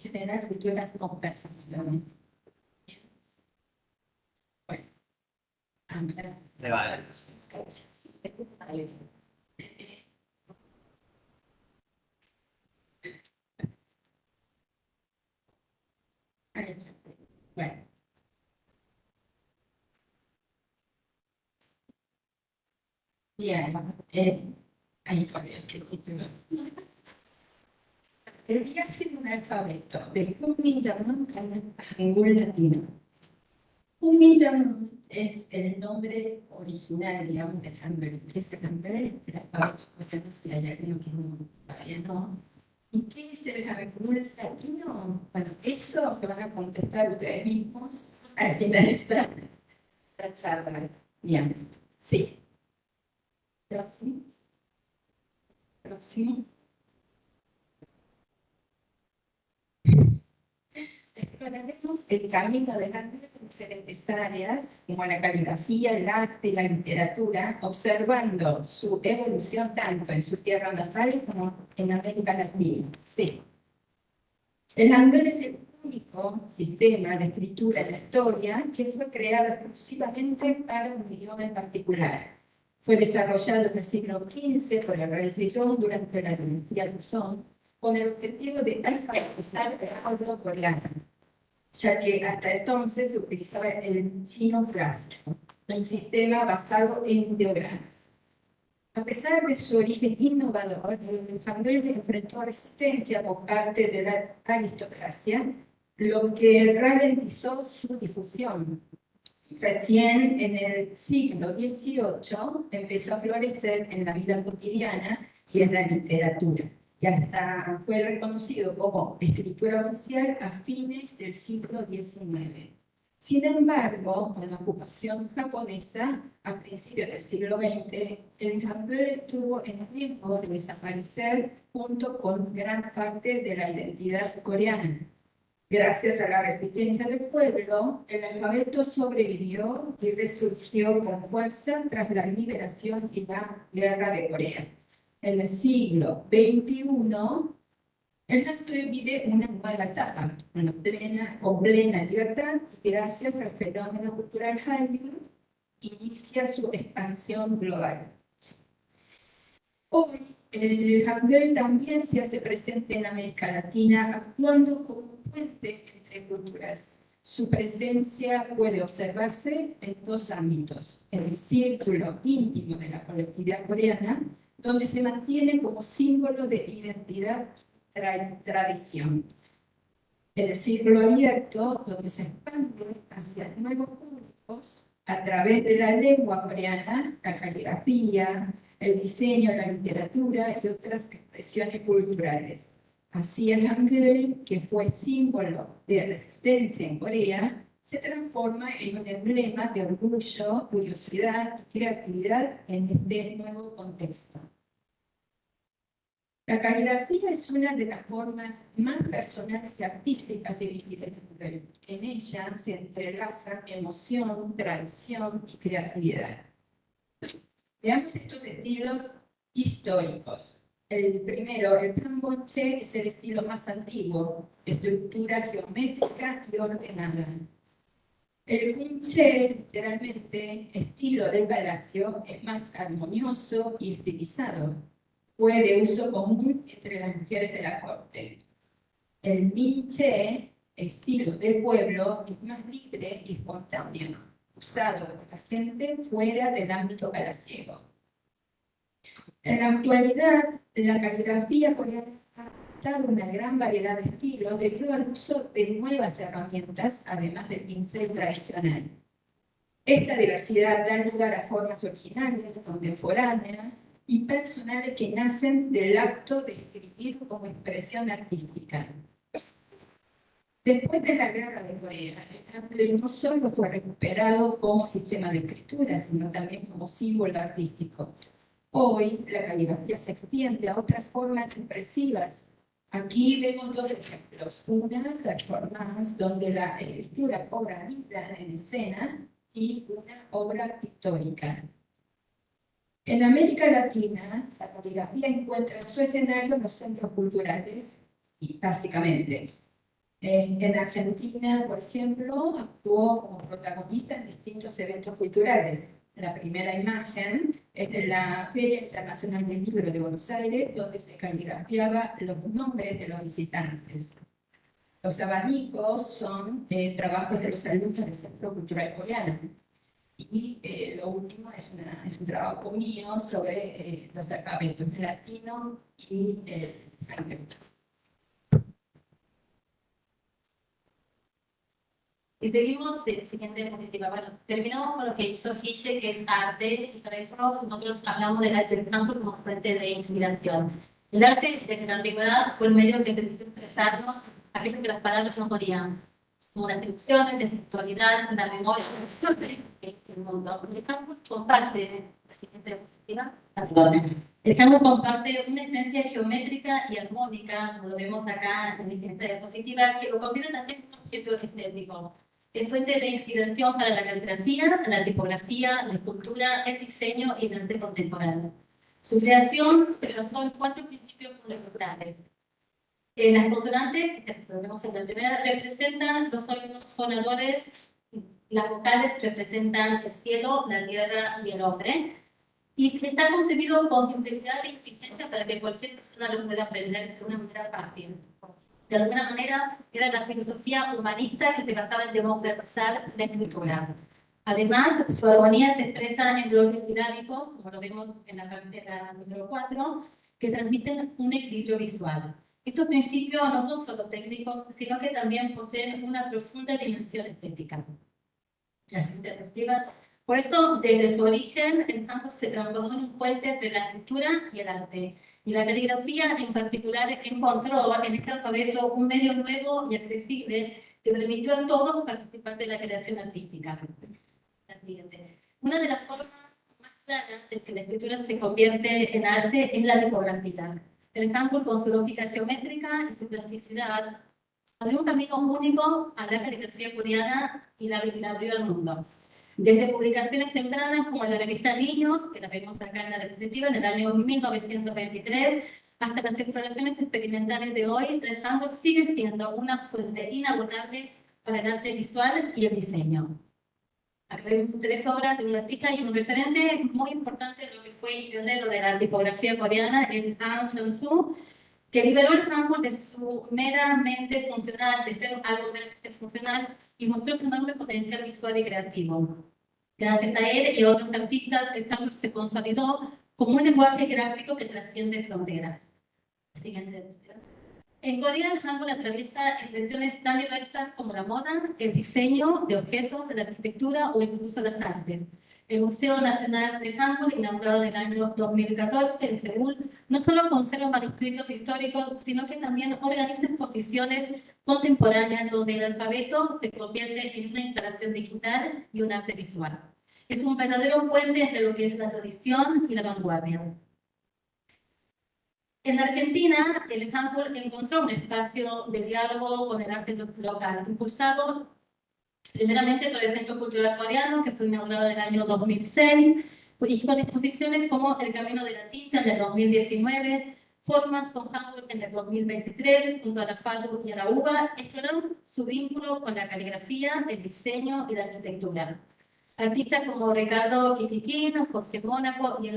Speaker 5: generar futuras conversaciones. Bueno, a ver.
Speaker 3: Le vale.
Speaker 5: Vale. Bueno. Bien. Ahí fue el título. El viaje de un alfabeto, del Kunming Jong-un al Hangul latino. Kunming Jong-un es el nombre original, digamos, del Hangul, que es el nombre del alfabeto coreano, si hay alguien que todavía no. ¿Y qué es el Hangul latino? Bueno, eso se van a contestar ustedes mismos al finalizar la charla. Bien, sí. Próximo. Próximo. Exploraremos el camino del arte en diferentes áreas, como la caligrafía, el arte y la literatura, observando su evolución tanto en su tierra natal como en América Latina. Sí. El hangul es el
Speaker 6: único sistema de escritura en la historia que fue creado exclusivamente para un idioma en particular. Fue desarrollado en el siglo XV por el rey Sejong durante la dinastía Joseon con el objetivo de alfabetizar el pueblo coreano, ya que hasta entonces se utilizaba el chino clásico, un sistema basado en ideogramas. A pesar de su origen innovador, el Hangul enfrentó resistencia por parte de la aristocracia, lo que ralentizó su difusión. Recién en el siglo XVIII empezó a florecer en la vida cotidiana y en la literatura, y hasta fue reconocido como escritura oficial a fines del siglo XIX. Sin embargo, con la ocupación japonesa a principios del siglo XX, el Hangul estuvo en riesgo de desaparecer junto con gran parte de la identidad coreana. Gracias a la resistencia del pueblo, el alfabeto sobrevivió y resurgió con fuerza tras la liberación y la Guerra de Corea. En el siglo XXI, el Hangul vive una nueva etapa, con plena libertad, y gracias al fenómeno cultural Hallyu, inicia su expansión global. Hoy, el Hangul también se hace presente en América Latina, actuando como un puente entre culturas. Su presencia puede observarse en dos ámbitos: en el círculo íntimo de la colectividad coreana, donde se mantiene como símbolo de identidad tradición. En el círculo abierto, donde se expande hacia nuevos públicos a través de la lengua coreana, la caligrafía, el diseño, la literatura y otras expresiones culturales. Así el Hangul, que fue símbolo de resistencia en Corea, se transforma en un emblema de orgullo, curiosidad y creatividad en este nuevo contexto. La caligrafía es una de las formas más personales y artísticas de vivir el Hangul. En ella se entrelazan emoción, tradición y creatividad. Veamos estos estilos históricos. El primero, el Kamboche, es el estilo más antiguo, estructura geométrica y ordenada. El Winche, literalmente, estilo del palacio, es más armonioso y estilizado. Fue de uso común entre las mujeres de la corte. El Minche, estilo del pueblo, es más libre y espontáneo, usado por la gente fuera del ámbito palaciego. En la actualidad, la caligrafía coreana ha adoptado una gran variedad de estilos debido al uso de nuevas herramientas, además del pincel tradicional. Esta diversidad da lugar a formas originales, contemporáneas y personales que nacen del acto de escribir como expresión artística. Después de la Guerra de Corea, el Hangul no solo fue recuperado como sistema de escritura, sino también como símbolo artístico. Hoy, la caligrafía se extiende a otras formas expresivas. Aquí vemos dos ejemplos. Una, performance, donde la escritura cobra vida en escena, y una obra pictórica. En América Latina, la caligrafía encuentra su escenario en los centros culturales, básicamente. En Argentina, por ejemplo, actuó como protagonista en distintos eventos culturales. La primera imagen es de la Feria Internacional del Libro de Buenos Aires, donde se caligrafiaba los nombres de los visitantes. Los abanicos son trabajos de los alumnos del Centro Cultural Coreano. Y lo último es un trabajo mío sobre los alfabetos latino y hangul.
Speaker 5: Y seguimos de siguiente diapositiva. Bueno, terminamos con lo que hizo Giche, que es arte, y para eso nosotros hablamos del Hangul como fuente de inspiración. El arte desde la antigüedad fue el medio que permitió expresarnos aquello que las palabras no podían, como las emociones, la espiritualidad, la memoria, el mundo. El Hangul comparte, la siguiente diapositiva, el Hangul comparte una esencia geométrica y armónica, como lo vemos acá en la siguiente diapositiva, que lo convierte también en un objeto estético. Es fuente de inspiración para la caligrafía, la tipografía, la escultura, el diseño y el arte contemporáneo. Su creación se basó en 4 principios fundamentales: Las consonantes, lo vemos en la primera, representan los órganos fonadores. Las vocales representan el cielo, la tierra y el hombre. Y está concebido con simplicidad e inteligencia para que cualquier persona lo pueda aprender de una manera fácil. De alguna manera, era la filosofía humanista que se basaba en democratizar la escritura. Además, su armonía se expresa en bloques silábicos, como lo vemos en la cartera número 4, que transmiten un equilibrio visual. Estos principios no son solo técnicos, sino que también poseen una profunda dimensión estética. Por eso, desde su origen, el Hangul se transformó en un puente entre la escritura y el arte. Y la caligrafía, en particular, encontró en este alfabeto un medio nuevo y accesible que permitió a todos participar de la creación artística. Una de las formas más claras de que la escritura se convierte en arte es la tipografía. El Hangul, con su lógica geométrica y su plasticidad, abrió un camino único a la caligrafía coreana y la abrió al mundo. Desde publicaciones tempranas como la revista Niños, que la vemos acá en la diapositiva, en el año 1923, hasta las exploraciones experimentales de hoy, el Hangul sigue siendo una fuente inagotable para el arte visual y el diseño. Acá vemos 3 obras de un artista y un referente muy importante en lo que fue el pionero de la tipografía coreana, es Ahn Sang-soo, que liberó el Hangul de su meramente funcional, de ser algo meramente funcional, y mostró su enorme potencial visual y creativo. Gracias a él y a otros artistas, el Hangul se consolidó como un lenguaje gráfico que trasciende fronteras. Siguiente. En Corea, el Hangul atraviesa expresiones tan diversas como la moda, el diseño de objetos, la arquitectura o incluso las artes. El Museo Nacional de Hangul, inaugurado en el año 2014 en Seúl, no solo conserva manuscritos históricos, sino que también organiza exposiciones contemporáneas donde el alfabeto se convierte en una instalación digital y un arte visual. Es un verdadero puente entre lo que es la tradición y la vanguardia. En Argentina, el Hangul encontró un espacio de diálogo con el arte local, impulsado primeramente por el Centro Cultural Coreano, que fue inaugurado en el año 2006, y con exposiciones como El Camino de la Tinta en el 2019, Formas con Hangul en el 2023, junto a la FADU y a la UBA, exploraron su vínculo con la caligrafía, el diseño y la arquitectura. Artistas como Ricardo Kitikin, Jorge Mónaco y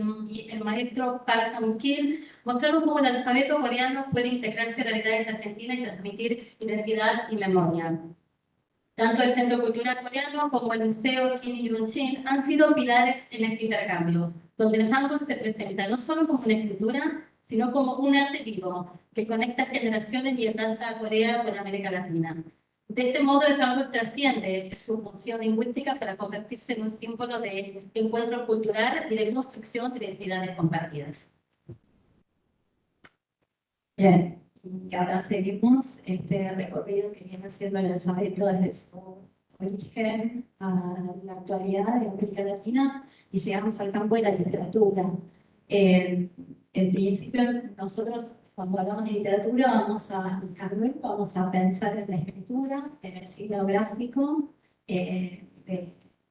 Speaker 5: el maestro Park Sang-kil mostraron cómo el alfabeto coreano puede integrarse a realidades argentinas y transmitir identidad y memoria. Tanto el Centro Cultural Coreano como el Museo Kim Il-sung han sido pilares en este intercambio, donde el Hangul se presenta no solo como una escritura, sino como un arte vivo que conecta generaciones y enlaza a Corea con América Latina. De este modo, el Hangul trasciende su función lingüística para convertirse en un símbolo de encuentro cultural y de construcción de identidades compartidas.
Speaker 6: Bien, y ahora seguimos este recorrido que viene haciendo el alfabeto desde su origen a la actualidad de América Latina y llegamos al campo de la literatura. En principio, nosotros cuando hablamos de literatura vamos a pensar en la escritura, en el signo gráfico de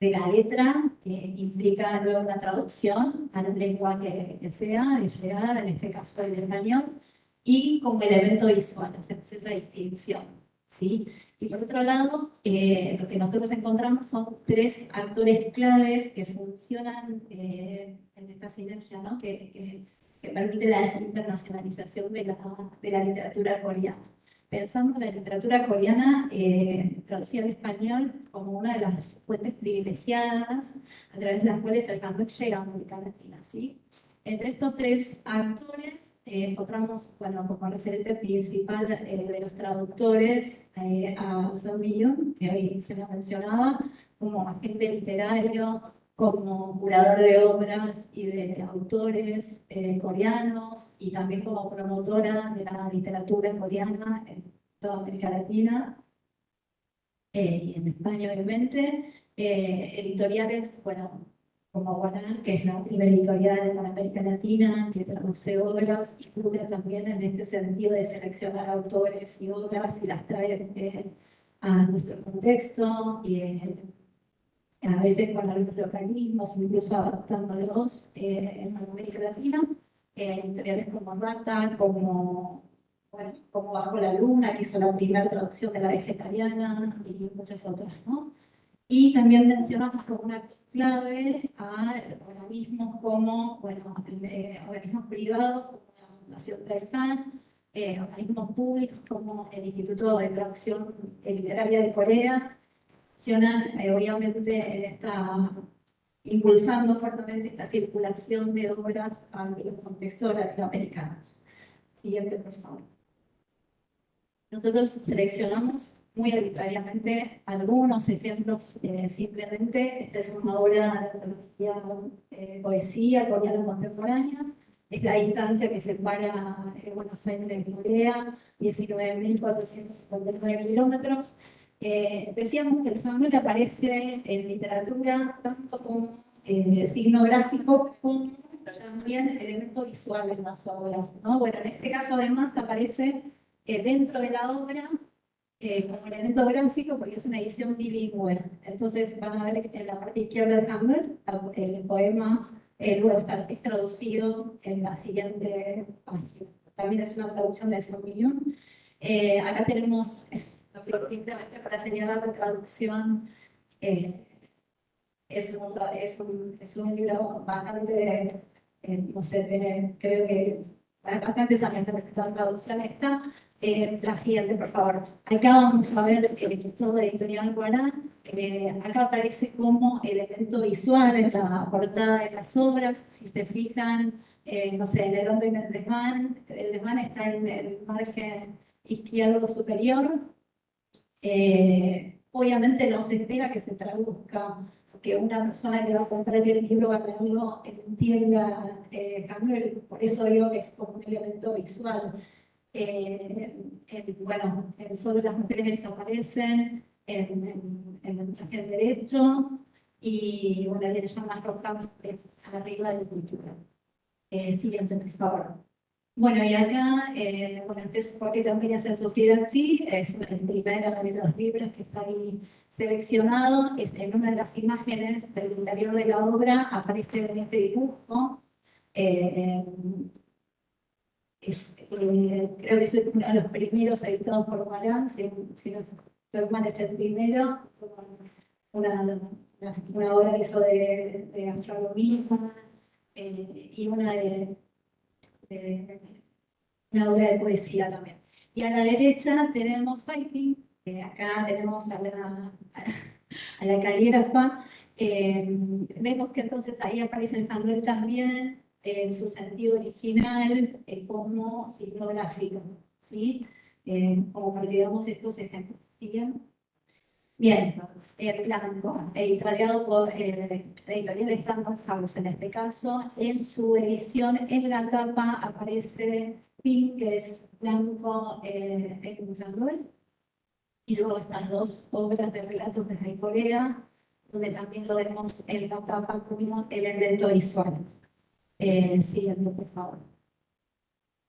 Speaker 6: la letra, que implica luego una traducción a la lengua que sea deseada, en este caso el español, y como elemento visual, hacemos esa distinción, ¿sí? Y por otro lado, lo que nosotros encontramos son 3 actores claves que funcionan en esta sinergia, ¿no? que permite la internacionalización de la literatura coreana. Pensando en la literatura coreana, traducida al español como una de las fuentes privilegiadas a través de las cuales el Hangul llega a América Latina, ¿sí? Entre estos 3 actores, encontramos, bueno, como referente principal de los traductores a Son Mi-yoon, que hoy se nos mencionaba, como agente literario, como curador de obras y de autores coreanos, y también como promotora de la literatura coreana en toda América Latina y en España, obviamente. Editoriales, bueno, como Guanán, que es la primera editorial en América Latina, que traduce obras y cubre también en este sentido de seleccionar autores y obras y las trae a nuestro contexto, y a veces con algunos localismos, incluso adaptándolos en América Latina. Editoriales como Rata, como
Speaker 5: bueno, como Bajo la Luna, que hizo la primera traducción de La Vegetariana y muchas otras, ¿no? Y también mencionamos como una clave a organismos como, bueno, organismos privados como la Fundación Taizan, organismos públicos como el Instituto de Traducción Literaria de Corea, funcionan obviamente impulsando fuertemente esta circulación de obras a los contextos latinoamericanos. Siguiente, por favor. Nosotros seleccionamos muy arbitrariamente algunos ejemplos, simplemente. Esta es una obra de antología poesía coreana contemporánea. Es la distancia que separa Buenos Aires de Corea, 19.459 kilómetros. Decíamos que el hangul aparece en literatura tanto como signo gráfico como también elemento visual en las obras, ¿no? Bueno, en este caso además aparece dentro de la obra como elemento gráfico porque es una edición bilingüe. Entonces van a ver que en la parte izquierda del hangul el poema luego es traducido en la siguiente página. También es una traducción de San Millón. Acá tenemos, simplemente para señalar la traducción, es un libro bastante, no sé, creo que bastantes años de la traducción está. La siguiente, por favor. Acá vamos a ver el todo de Editorial Guarán. Acá aparece como elemento visual en la portada de las obras. Si se fijan, no sé, en El hombre en el desván está en el margen izquierdo superior. Obviamente no se espera que se traduzca, que una persona que va a comprar el libro va a leerlo entienda hangul, por eso digo que es como un elemento visual. Bueno, solo las mujeres desaparecen en el mensaje derecho y bueno, le llaman rojas arriba del título. Siguiente, por favor. Bueno, y acá, bueno, este es porque también hacen sufrir así, es el primero de los libros que está ahí seleccionado, es en una de las imágenes del interior de la obra, aparece en este dibujo. Creo que es uno de los primeros editados por Guarán, si no estoy mal es el primero, una obra que hizo de astronomía y una obra de poesía también. Y a la derecha tenemos Fighting, acá tenemos a la calígrafa. Vemos que entonces ahí aparece el hangul también en su sentido original como signo gráfico, ¿sí? Como para que veamos estos ejemplos. ¿Bien? Bien, Blanco, editado por editorial Random House en este caso. En su edición, en la tapa aparece Pink, que es blanco en hangul. Y luego estas dos obras de relatos desde Corea, donde también lo vemos en la tapa como elemento visual. Siguiente, por favor.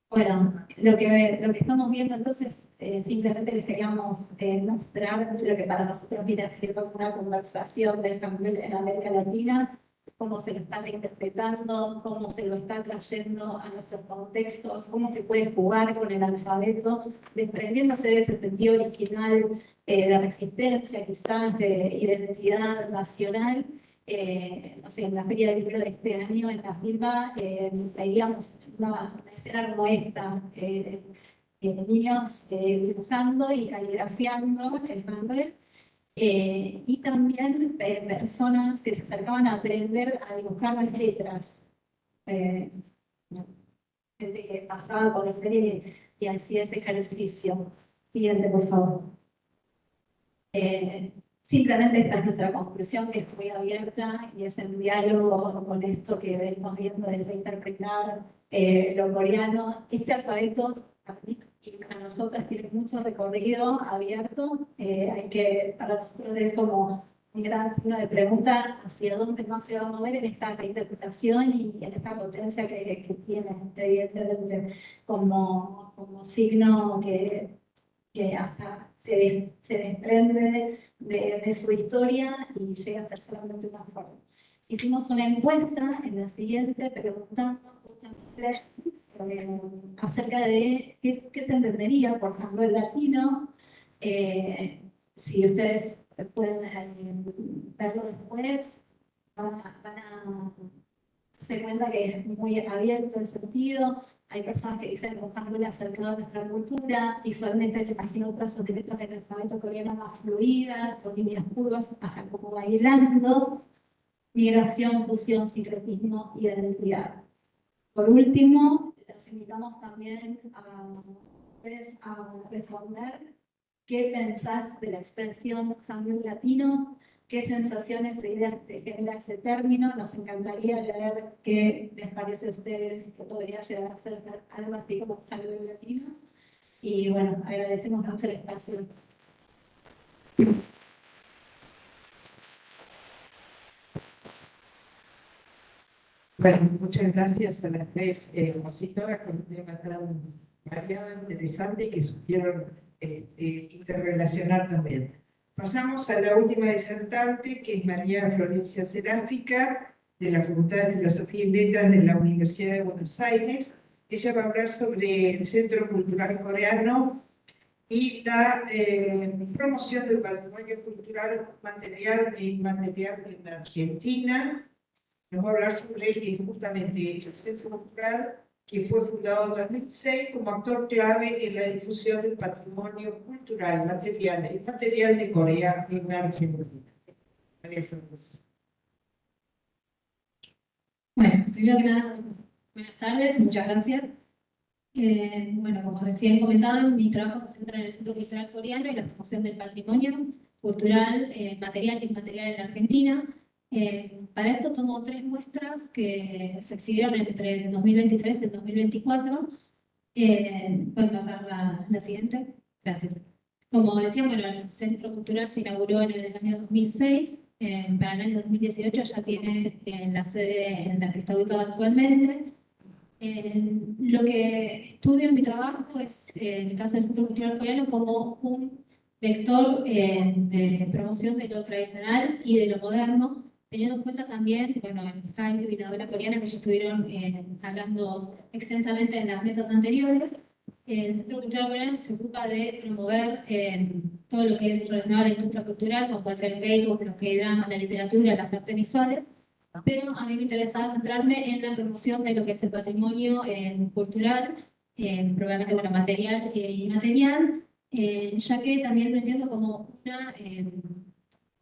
Speaker 5: Bueno, lo que estamos viendo entonces, simplemente les queríamos mostrar lo que para nosotros viene siendo una conversación del hangul en América Latina, cómo se lo está reinterpretando, cómo se lo está trayendo a nuestros contextos, cómo se puede jugar con el alfabeto, desprendiéndose de ese sentido original de resistencia, quizás de identidad nacional. No sé, en la Feria del Libro de este año en Las Vilmas, veíamos una escena como esta, niños dibujando y caligrafiando el hangul, y también personas que se acercaban a aprender a dibujar las letras. Gente que pasaba por la feria y hacía ese ejercicio. Siguiente, por favor. Simplemente esta es nuestra conclusión, que es muy abierta y es en diálogo con esto que venimos viendo de interpretar lo coreano. Este alfabeto y para nosotras tiene mucho recorrido abierto. Para nosotros es como un gran signo de pregunta hacia dónde más se va a mover en esta reinterpretación y en esta potencia que tiene, evidentemente, como signo que hasta se desprende de su historia y llega a ser solamente una forma. Hicimos una encuesta en la siguiente preguntando justamente
Speaker 7: acerca de qué se entendería por handball latino. Si ustedes pueden verlo después, van a se cuenta que es muy abierto el sentido. Hay personas que dicen que el handball acercado a nuestra cultura. Visualmente, te imagino trazos directos del alfabeto coreano más fluidas, con líneas curvas, hasta como bailando. Migración, fusión, sincretismo, identidad. Por último, los invitamos también a responder qué pensás de la expresión handball latino, qué sensaciones e ideas te genera ese término. Nos encantaría leer qué les parece a ustedes que podría llegar a ser algo así como handball latino. Y bueno, agradecemos mucho el espacio.
Speaker 1: Bueno, muchas gracias a las tres expositoras con un tema tan variado e interesante que supieron interrelacionar también. Pasamos a la última disertante, que es María Florencia Seráfica, de la Facultad de Filosofía y Letras de la Universidad de Buenos Aires. Ella va a hablar sobre el Centro Cultural Coreano y la promoción del patrimonio cultural material e inmaterial en la Argentina. Nos va a hablar sobre justamente el Centro Cultural, que fue fundado en 2006 como actor clave en la difusión del patrimonio cultural, material e inmaterial de Corea en la Argentina. María Florencia.
Speaker 8: Bueno, primero que nada, buenas tardes, muchas gracias. Bueno, como recién comentaban, mi trabajo se centra en el Centro Cultural Coreano y la promoción del patrimonio cultural, material e inmaterial en la Argentina. Para esto tomo 3 muestras que se exhibieron entre el 2023 y el 2024. Pueden pasar la siguiente. Gracias. Como decían, bueno, el Centro Cultural se inauguró en el año 2006. Para el año 2018 ya tiene la sede en la que está ubicado actualmente. Lo que estudio en mi trabajo es el caso del Centro Cultural Coreano como un vector de promoción de lo tradicional y de lo moderno, teniendo en cuenta también, bueno, el Hallyu y la ola coreana que ya estuvieron hablando extensamente en las mesas anteriores. El Centro Cultural Coreano se ocupa de promover todo lo que es relacionado a la industria cultural, como puede ser el K-pop, los K-dramas, la literatura, las artes visuales, pero a mí me interesaba centrarme en la promoción de lo que es el patrimonio cultural, probablemente bueno, material e inmaterial, ya que también lo entiendo como una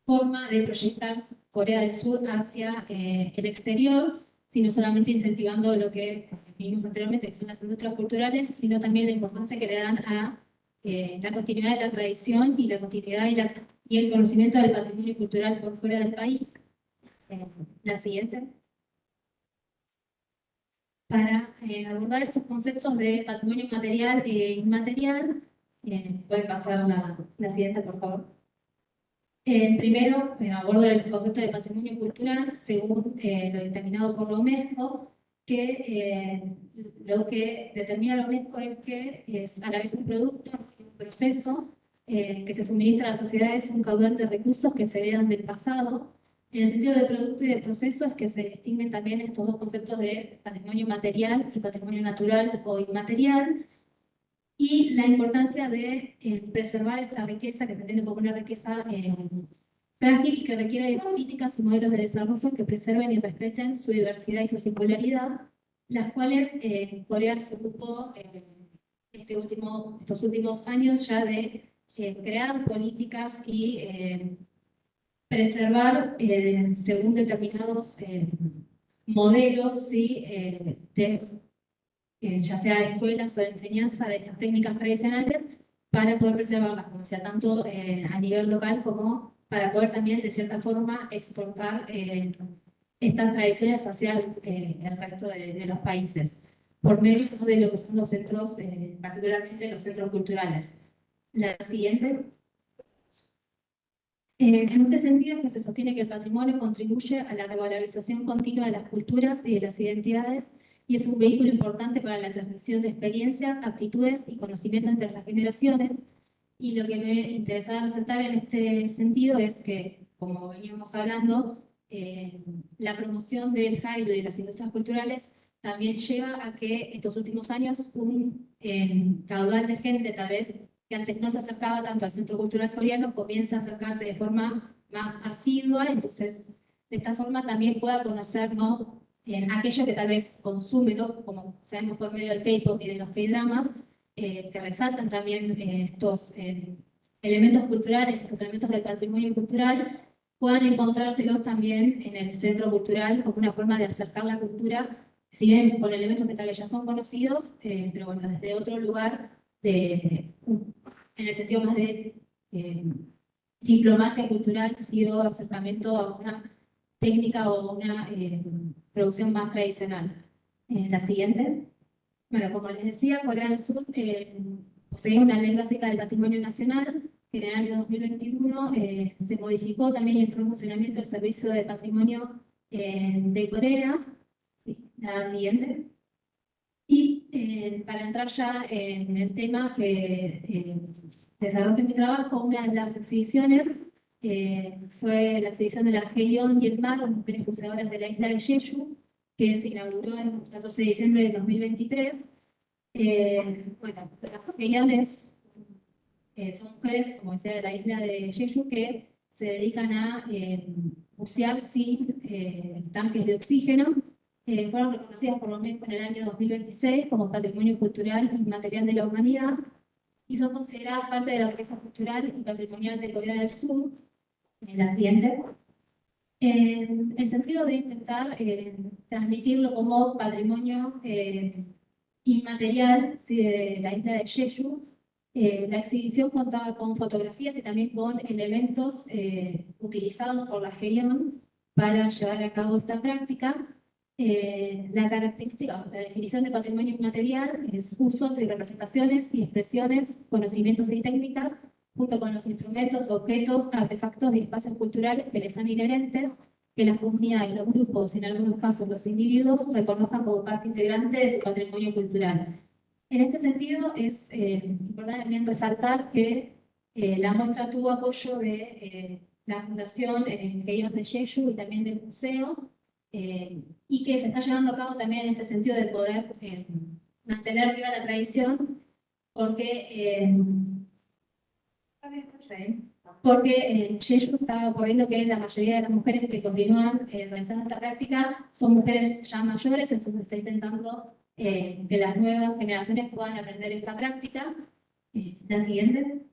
Speaker 8: forma de proyectar Corea del Sur hacia el exterior, sino solamente incentivando lo que vimos anteriormente, que son las industrias culturales, sino también la importancia que le dan a la continuidad de la tradición y la continuidad y el conocimiento del patrimonio cultural por fuera del país. La siguiente. Para abordar estos conceptos de patrimonio material e inmaterial, pueden pasar la siguiente, por favor. Primero, abordo el concepto de patrimonio cultural según lo determinado por la UNESCO, que lo que determina la UNESCO es que es a la vez un producto, un proceso que se suministra a las sociedades, un caudal de recursos que se heredan del pasado. En el sentido de producto y de proceso es que se distinguen también estos dos conceptos de patrimonio material y patrimonio natural o inmaterial, y la importancia de preservar esta riqueza que se entiende como una riqueza frágil y que requiere de políticas y modelos de desarrollo que preserven y respeten su diversidad y su singularidad, las cuales Corea se ocupó estos últimos años ya de crear políticas y preservar según determinados modelos, ¿sí? Ya sea de escuelas o de enseñanza de estas técnicas tradicionales, para poder preservarlas, como sea, tanto a nivel local como para poder también, de cierta forma, exportar estas tradiciones hacia el resto de los países, por medio de lo que son los centros, particularmente los centros culturales. La siguiente. En este sentido es que se sostiene que el patrimonio contribuye a la revalorización continua de las culturas y de las identidades, y es un vehículo importante para la transmisión de experiencias, aptitudes y conocimiento entre las generaciones. Y lo que me interesaba resaltar en este sentido es que, como veníamos hablando, la promoción del Hallyu y de las industrias culturales también lleva a que estos últimos años un caudal de gente, tal vez, que antes no se acercaba tanto al Centro Cultural Coreano, comienza a acercarse de forma más asidua, entonces de esta forma también pueda conocer, ¿no? Aquello que tal vez consume, ¿no? Como sabemos por medio del K-pop y de los K-dramas, que resaltan también estos elementos culturales, estos elementos del patrimonio cultural, puedan encontrárselos también en el centro cultural como una forma de acercar la cultura, si bien con elementos que tal vez ya son conocidos, pero bueno, desde otro lugar, en el sentido más de diplomacia cultural, sido acercamiento a una técnica o una producción más tradicional. La siguiente. Bueno, como les decía, Corea del Sur posee una ley básica del patrimonio nacional, que en el año 2021 se modificó también y entró en funcionamiento el Servicio de Patrimonio de Corea. Sí, la siguiente. Y para entrar ya en el tema que desarrollé mi trabajo, una de las exhibiciones fue la exhibición de la Heion y el mar, mujeres buceadoras de la isla de Jeju, que se inauguró el 14 de diciembre de 2023. Bueno, las Heion son mujeres, como decía, de la isla de Jeju, que se dedican a bucear sin tanques de oxígeno. Fueron reconocidas por lo menos en el año 2026 como Patrimonio Cultural Inmaterial de la Humanidad y son consideradas parte de la riqueza cultural y patrimonial de Corea del Sur. En la siguiente. En el sentido de intentar transmitirlo como patrimonio inmaterial, ¿sí?, de la isla de Jeju, la exhibición contaba con fotografías y también con elementos utilizados por la Heion para llevar a cabo esta práctica. La característica, la definición de patrimonio inmaterial es usos y representaciones y expresiones, conocimientos y técnicas, junto con los instrumentos, objetos, artefactos y espacios culturales que les son inherentes, que las comunidades, los grupos y en algunos casos los individuos reconozcan como parte integrante de su patrimonio cultural. En este sentido, es importante también resaltar que la muestra tuvo apoyo de la Fundación Heion de Jeju y también del museo, y que se está llevando a cabo también en este sentido de poder mantener viva la tradición, porque en Jeju está ocurriendo que la mayoría de las mujeres que continúan realizando esta práctica son mujeres ya mayores, entonces está intentando que las nuevas generaciones puedan aprender esta práctica. La siguiente.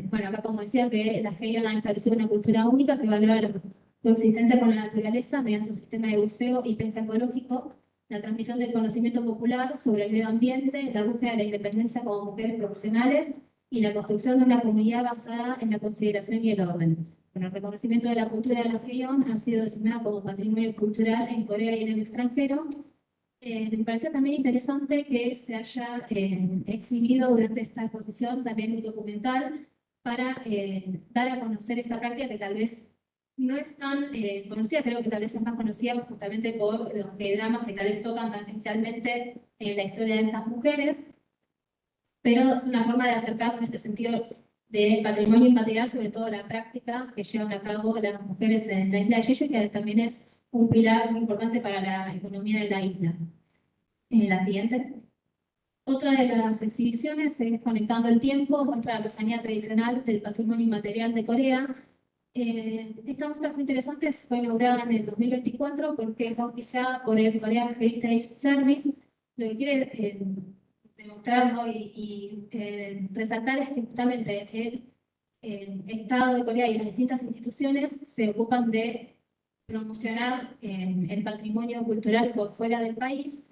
Speaker 8: Bueno, acá como decía, que las Heion han establecido una cultura única que valora la coexistencia con la naturaleza mediante un sistema de buceo y pesca ecológico, la transmisión del conocimiento popular sobre el medio ambiente, la búsqueda de la independencia como mujeres profesionales y la construcción de una comunidad basada en la consideración y el orden. Bueno, el reconocimiento de la cultura de la Heion ha sido designado como patrimonio cultural en Corea y en el extranjero. Me parece también interesante que se haya exhibido durante esta exposición también un documental para dar a conocer esta práctica que tal vez no es tan conocida, creo que tal vez es más conocida justamente por los dramas que tal vez tocan tangencialmente en la historia de estas mujeres, pero es una forma de acercar en este sentido de patrimonio inmaterial, sobre todo la práctica que llevan a cabo las mujeres en la isla de Jeju, que también es un pilar muy importante para la economía de la isla. En la siguiente. Otra de las exhibiciones es Conectando el Tiempo, muestra la artesanía tradicional del patrimonio inmaterial de Corea. Esta muestra fue interesante, fue inaugurada en el 2024 porque es auspiciada por el Korean Heritage Service. Lo que quiere demostrar, ¿no?, y resaltar es que justamente el Estado de Corea y las distintas instituciones se ocupan de promocionar el patrimonio cultural por fuera del país.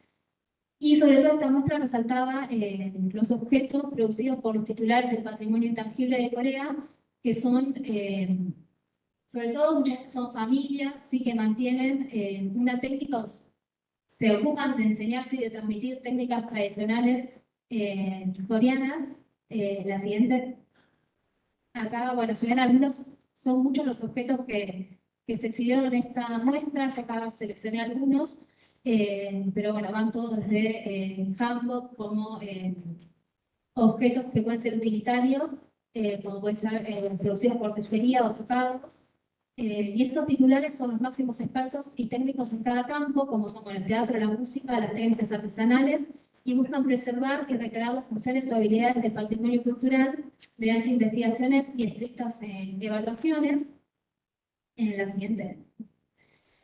Speaker 8: Y sobre todo esta muestra resaltaba los objetos producidos por los titulares del patrimonio intangible de Corea, que son, sobre todo muchas veces son familias, ¿sí?, que mantienen una técnica, se ocupan de enseñarse y de transmitir técnicas tradicionales coreanas. La siguiente. Acá, bueno, si ven algunos, son muchos los objetos que se exhibieron en esta muestra, yo acá seleccioné algunos, pero bueno, van todos desde hanbok como objetos que pueden ser utilitarios, como pueden ser producidos por cestería o tocados, Y estos titulares son los máximos expertos y técnicos en cada campo, como son el teatro, la música, las técnicas artesanales, y buscan preservar y recrear las funciones o habilidades del patrimonio cultural mediante investigaciones y estrictas evaluaciones. En la siguiente.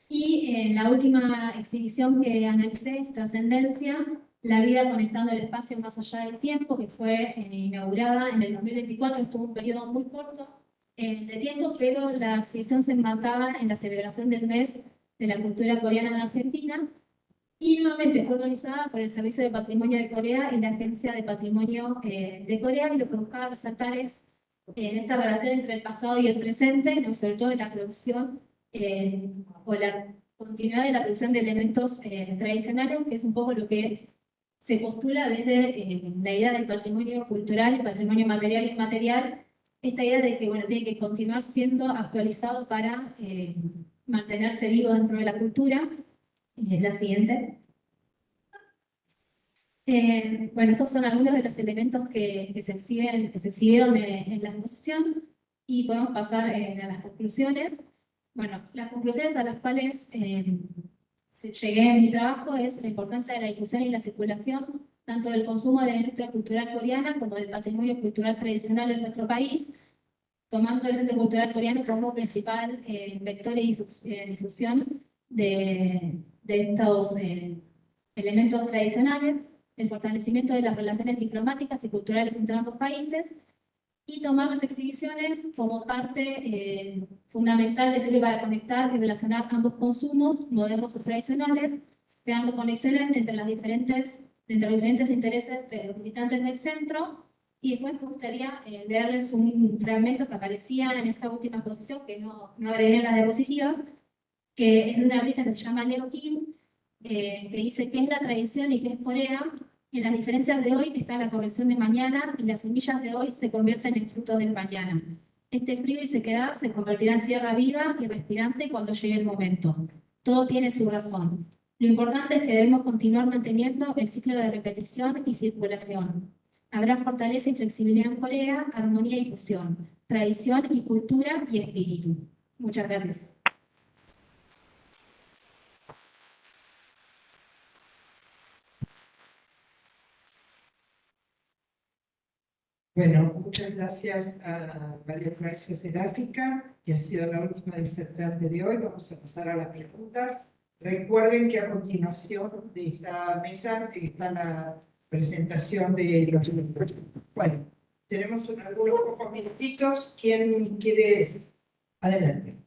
Speaker 8: Y en la última exhibición que analicé es Trascendencia, la vida conectando el espacio más allá del tiempo, que fue inaugurada en el 2024, estuvo un periodo muy corto de tiempo, pero la exhibición se enmarcaba en la celebración del mes de la cultura coreana en Argentina, y nuevamente fue organizada por el Servicio de Patrimonio de Corea y la Agencia de Patrimonio de Corea, y lo que buscaba resaltar es en esta relación entre el pasado y el presente, ¿no? Sobre todo en la producción o la continuidad de la producción de elementos tradicionales, que es un poco lo que se postula desde la idea del patrimonio cultural, el patrimonio material y inmaterial, esta idea de que bueno, tiene que continuar siendo actualizado para mantenerse vivo dentro de la cultura. La siguiente. Bueno, estos son algunos de los elementos que se exhibieron en la exposición, y podemos pasar a las conclusiones. Bueno, las conclusiones a las cuales llegué en mi trabajo es la importancia de la difusión y la circulación tanto del consumo de la industria cultural coreana como del patrimonio cultural tradicional en nuestro país, tomando el Centro Cultural Coreano como principal vector y difusión de estos elementos tradicionales, el fortalecimiento de las relaciones diplomáticas y culturales entre ambos países, y tomar las exhibiciones como parte fundamental de servir para conectar y relacionar ambos consumos, modernos o tradicionales, creando conexiones entre los diferentes intereses de los militantes del centro. Y después me gustaría leerles un fragmento que aparecía en esta última exposición, que no agregué en las diapositivas, que es de un artista que se llama Leo Kim, que dice qué es la tradición y qué es Corea. En las diferencias de hoy está la corrección de mañana, y las semillas de hoy se convierten en frutos del mañana. Este frío y sequedad se convertirá en tierra viva y respirante cuando llegue el momento. Todo tiene su razón. Lo importante es que debemos continuar manteniendo el ciclo de repetición y circulación. Habrá fortaleza y flexibilidad en Corea, armonía y fusión, tradición y cultura y espíritu. Muchas gracias.
Speaker 1: Bueno, muchas gracias a María Florencia Seráfica, que ha sido la última disertante de hoy. Vamos a pasar a la pregunta. Recuerden que a continuación de esta mesa está la presentación de los libros. Bueno, tenemos algunos pocos minutitos. ¿Quién quiere? Adelante.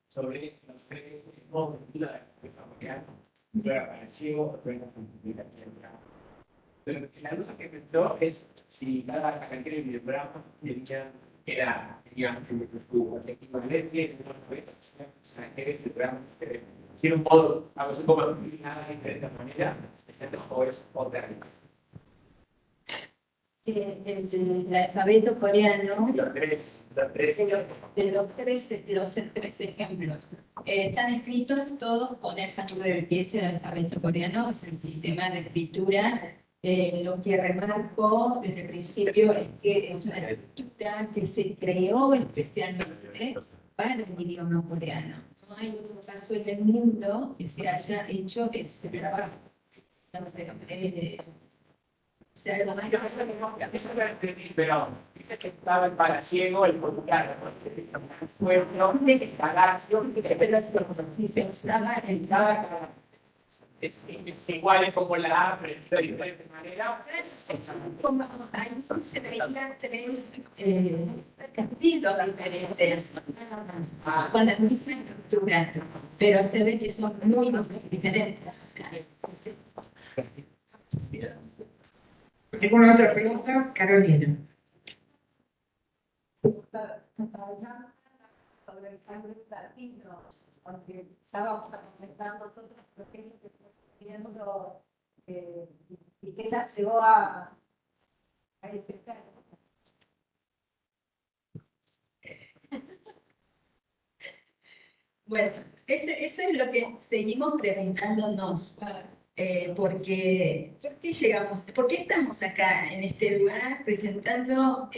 Speaker 3: Sobre los tres modos de la familiar, yo apareció, pero la duda que me entró es si cada caracter del videograma tenía su equivalente, tiene un modo, algo así como nada de diferente manera, o es otra.
Speaker 6: El alfabeto coreano,
Speaker 3: Los tres.
Speaker 6: de los tres ejemplos, están escritos todos con el hangul, que es el alfabeto coreano, es el sistema de escritura. Lo que remarco desde el principio es que es una escritura que se creó especialmente para el idioma coreano. No hay otro caso en el mundo que se haya hecho ese trabajo. Entonces, o sea, lo más
Speaker 3: Eso lo entendí, pero dice que estaba el palaciego, el popular, el pueblo, esta nación,
Speaker 6: pero así se usaba el
Speaker 3: cada es igual como la A, pero de diferente manera.
Speaker 6: como ahí se veían tres estilos diferentes, con la misma estructura, pero se ve que son muy diferentes. O sea,
Speaker 1: ¿Alguna otra pregunta? Carolina.
Speaker 7: Sobre el cambio de latinos, porque estábamos comentando nosotros lo que estamos viendo y que la llegó a efectuar.
Speaker 6: bueno, eso es lo que seguimos preguntándonos. Porque, ¿por qué llegamos? ¿Por qué estamos acá en este lugar presentando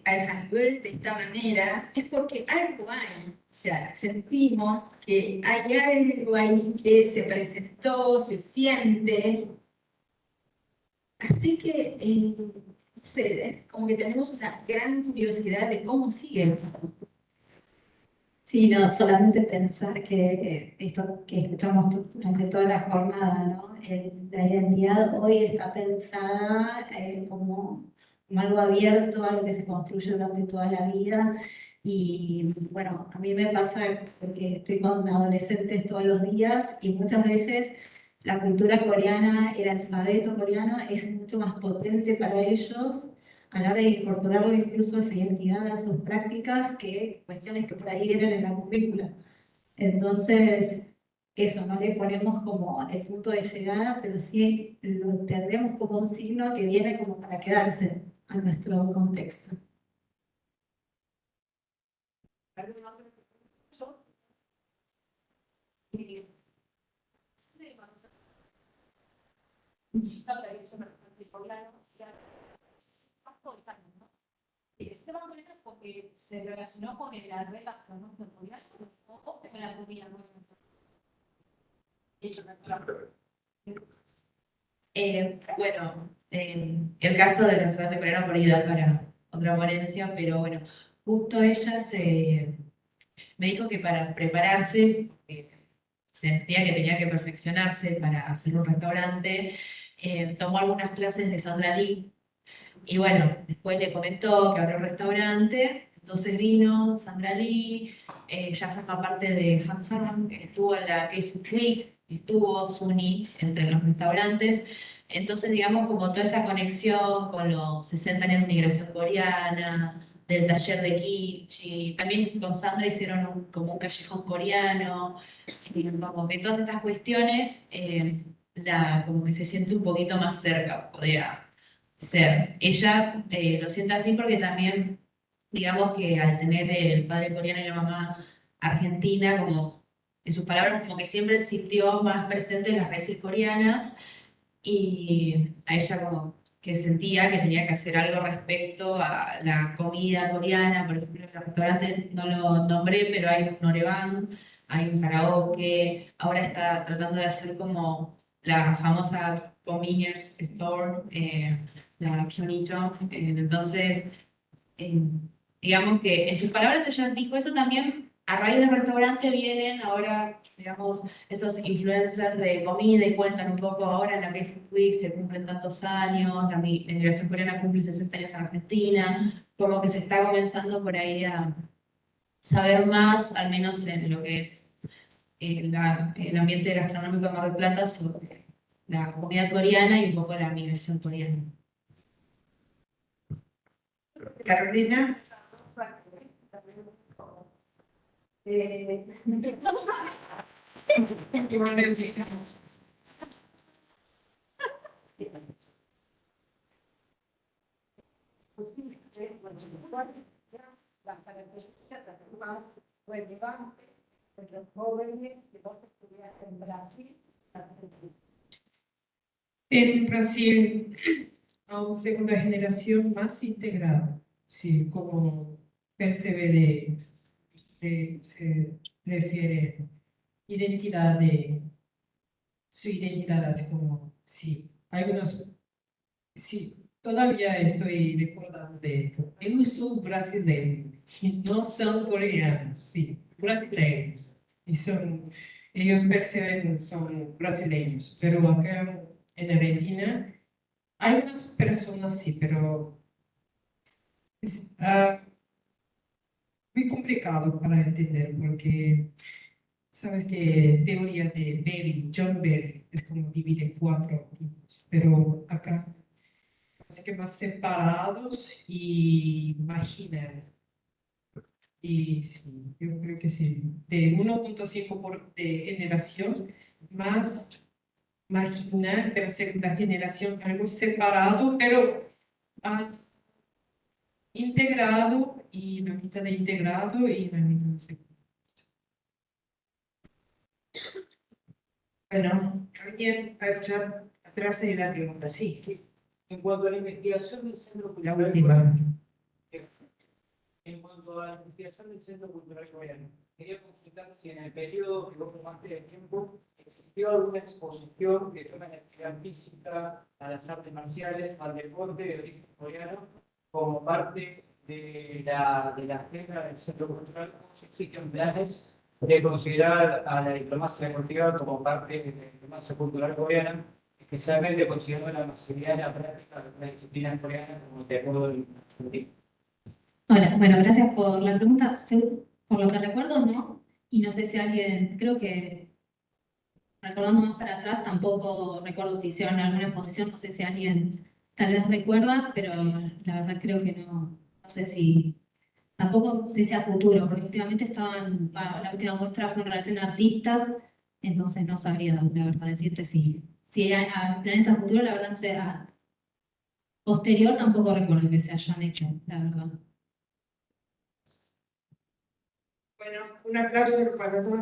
Speaker 6: al Hangul de esta manera? Es porque algo hay, o sea, sentimos que hay algo ahí que se presentó, se siente. Así que, no sé, es como que tenemos una gran curiosidad de cómo sigue.
Speaker 7: Sí, no, solamente pensar que esto que escuchamos durante toda la jornada, ¿no? La identidad hoy está pensada como algo abierto, algo que se construye durante toda la vida. Y bueno, a mí me pasa porque estoy con adolescentes todos los días y muchas veces la cultura coreana, el alfabeto coreano es mucho más potente para ellos a la hora de incorporarlo incluso a su identidad, a sus prácticas, que cuestiones que por ahí vienen en la currícula. Entonces, eso, no le ponemos como el punto de llegada, pero sí lo tendremos como un signo que viene como para quedarse a nuestro contexto.
Speaker 1: ¿Algún otro recurso?
Speaker 5: Esteban Moreno porque se relacionó con la red astronómica o con la comida.
Speaker 9: Bueno, el caso del restaurante coreano por ahí da para otra ponencia, pero bueno, justo ella me dijo que para prepararse, porque sentía que tenía que perfeccionarse para hacer un restaurante, tomó algunas clases de Sandra Lee. Y bueno, después le comentó que abrió un restaurante, entonces vino Sandra Lee, ya forma parte de Hamsan, estuvo en la K-Food Week, estuvo Suni entre los restaurantes. Entonces, digamos, como toda esta conexión con los 60 años de migración coreana, del taller de kimchi, también con Sandra hicieron como un callejón coreano, y como que todas estas cuestiones, como que se siente un poquito más cerca, podría ser. Ella lo siente así porque también, digamos que al tener el padre coreano y la mamá argentina, como en sus palabras, como que siempre existió más presente en las raíces coreanas y a ella como que sentía que tenía que hacer algo respecto a la comida coreana, por ejemplo, en el restaurante no lo nombré, pero hay un norebang, hay un karaoke, ahora está tratando de hacer como la famosa convenience store, la Kyonicho, entonces eh, digamos que en sus palabras ella dijo eso también, a raíz del restaurante vienen ahora, digamos, esos influencers de comida y cuentan un poco ahora en la K-Food Week se cumplen tantos años, la migración coreana cumple 60 años en Argentina, como que se está comenzando por ahí a saber más, al menos en lo que es el ambiente gastronómico de Mar del Plata, sobre la comida coreana y un poco la migración coreana.
Speaker 1: Carolina. Relevante de los jóvenes que van a estudiar en Brasil. En Brasil, a una segunda generación más integrada, sí, como percibe se refiere identidad de su identidad es como, sí, algunos, sí, todavía estoy recordando de ellos son brasileños, que no son coreanos, sí, brasileños, y ellos perciben, son brasileños, pero acá en Argentina hay unas personas, sí, pero es muy complicado para entender porque sabes que teoría de Berry, John Berry, es como divide en 4 tipos, pero acá parece que más separados y marginal. Y sí, yo creo que sí, de 1.5 de generación, más marginal, pero segunda generación, algo separado, pero integrado, y la mitad de integrado y la mitad de separado. Bueno, alguien allá atrás de la pregunta, sí.
Speaker 3: En cuanto a la investigación del Centro
Speaker 1: La
Speaker 3: Cultural
Speaker 1: última.
Speaker 3: Coreano, en cuanto a la investigación del Centro Cultural Coreano, quería consultar si en el periodo que vos tomaste de tiempo existió alguna exposición que tome la actividad física, a las artes marciales, al deporte de origen coreano, como parte de la agenda del Centro Cultural, o si existen planes de considerar a la diplomacia deportiva como parte de la diplomacia cultural coreana, especialmente considerando la masividad de la práctica de la disciplina coreana como taekwondo y judo.
Speaker 8: Hola, bueno, gracias por la pregunta. Por lo que recuerdo, no. Y no sé si alguien, creo que recordando más para atrás, tampoco recuerdo si hicieron alguna exposición, no sé si alguien tal vez recuerda, pero la verdad creo que no, no sé si, tampoco sé si a futuro, porque últimamente la última muestra fue en relación a artistas, entonces no sabría la verdad decirte si hay planes a futuro, la verdad no sé, posterior tampoco recuerdo que se hayan hecho, la verdad.
Speaker 1: Bueno, un aplauso para todos.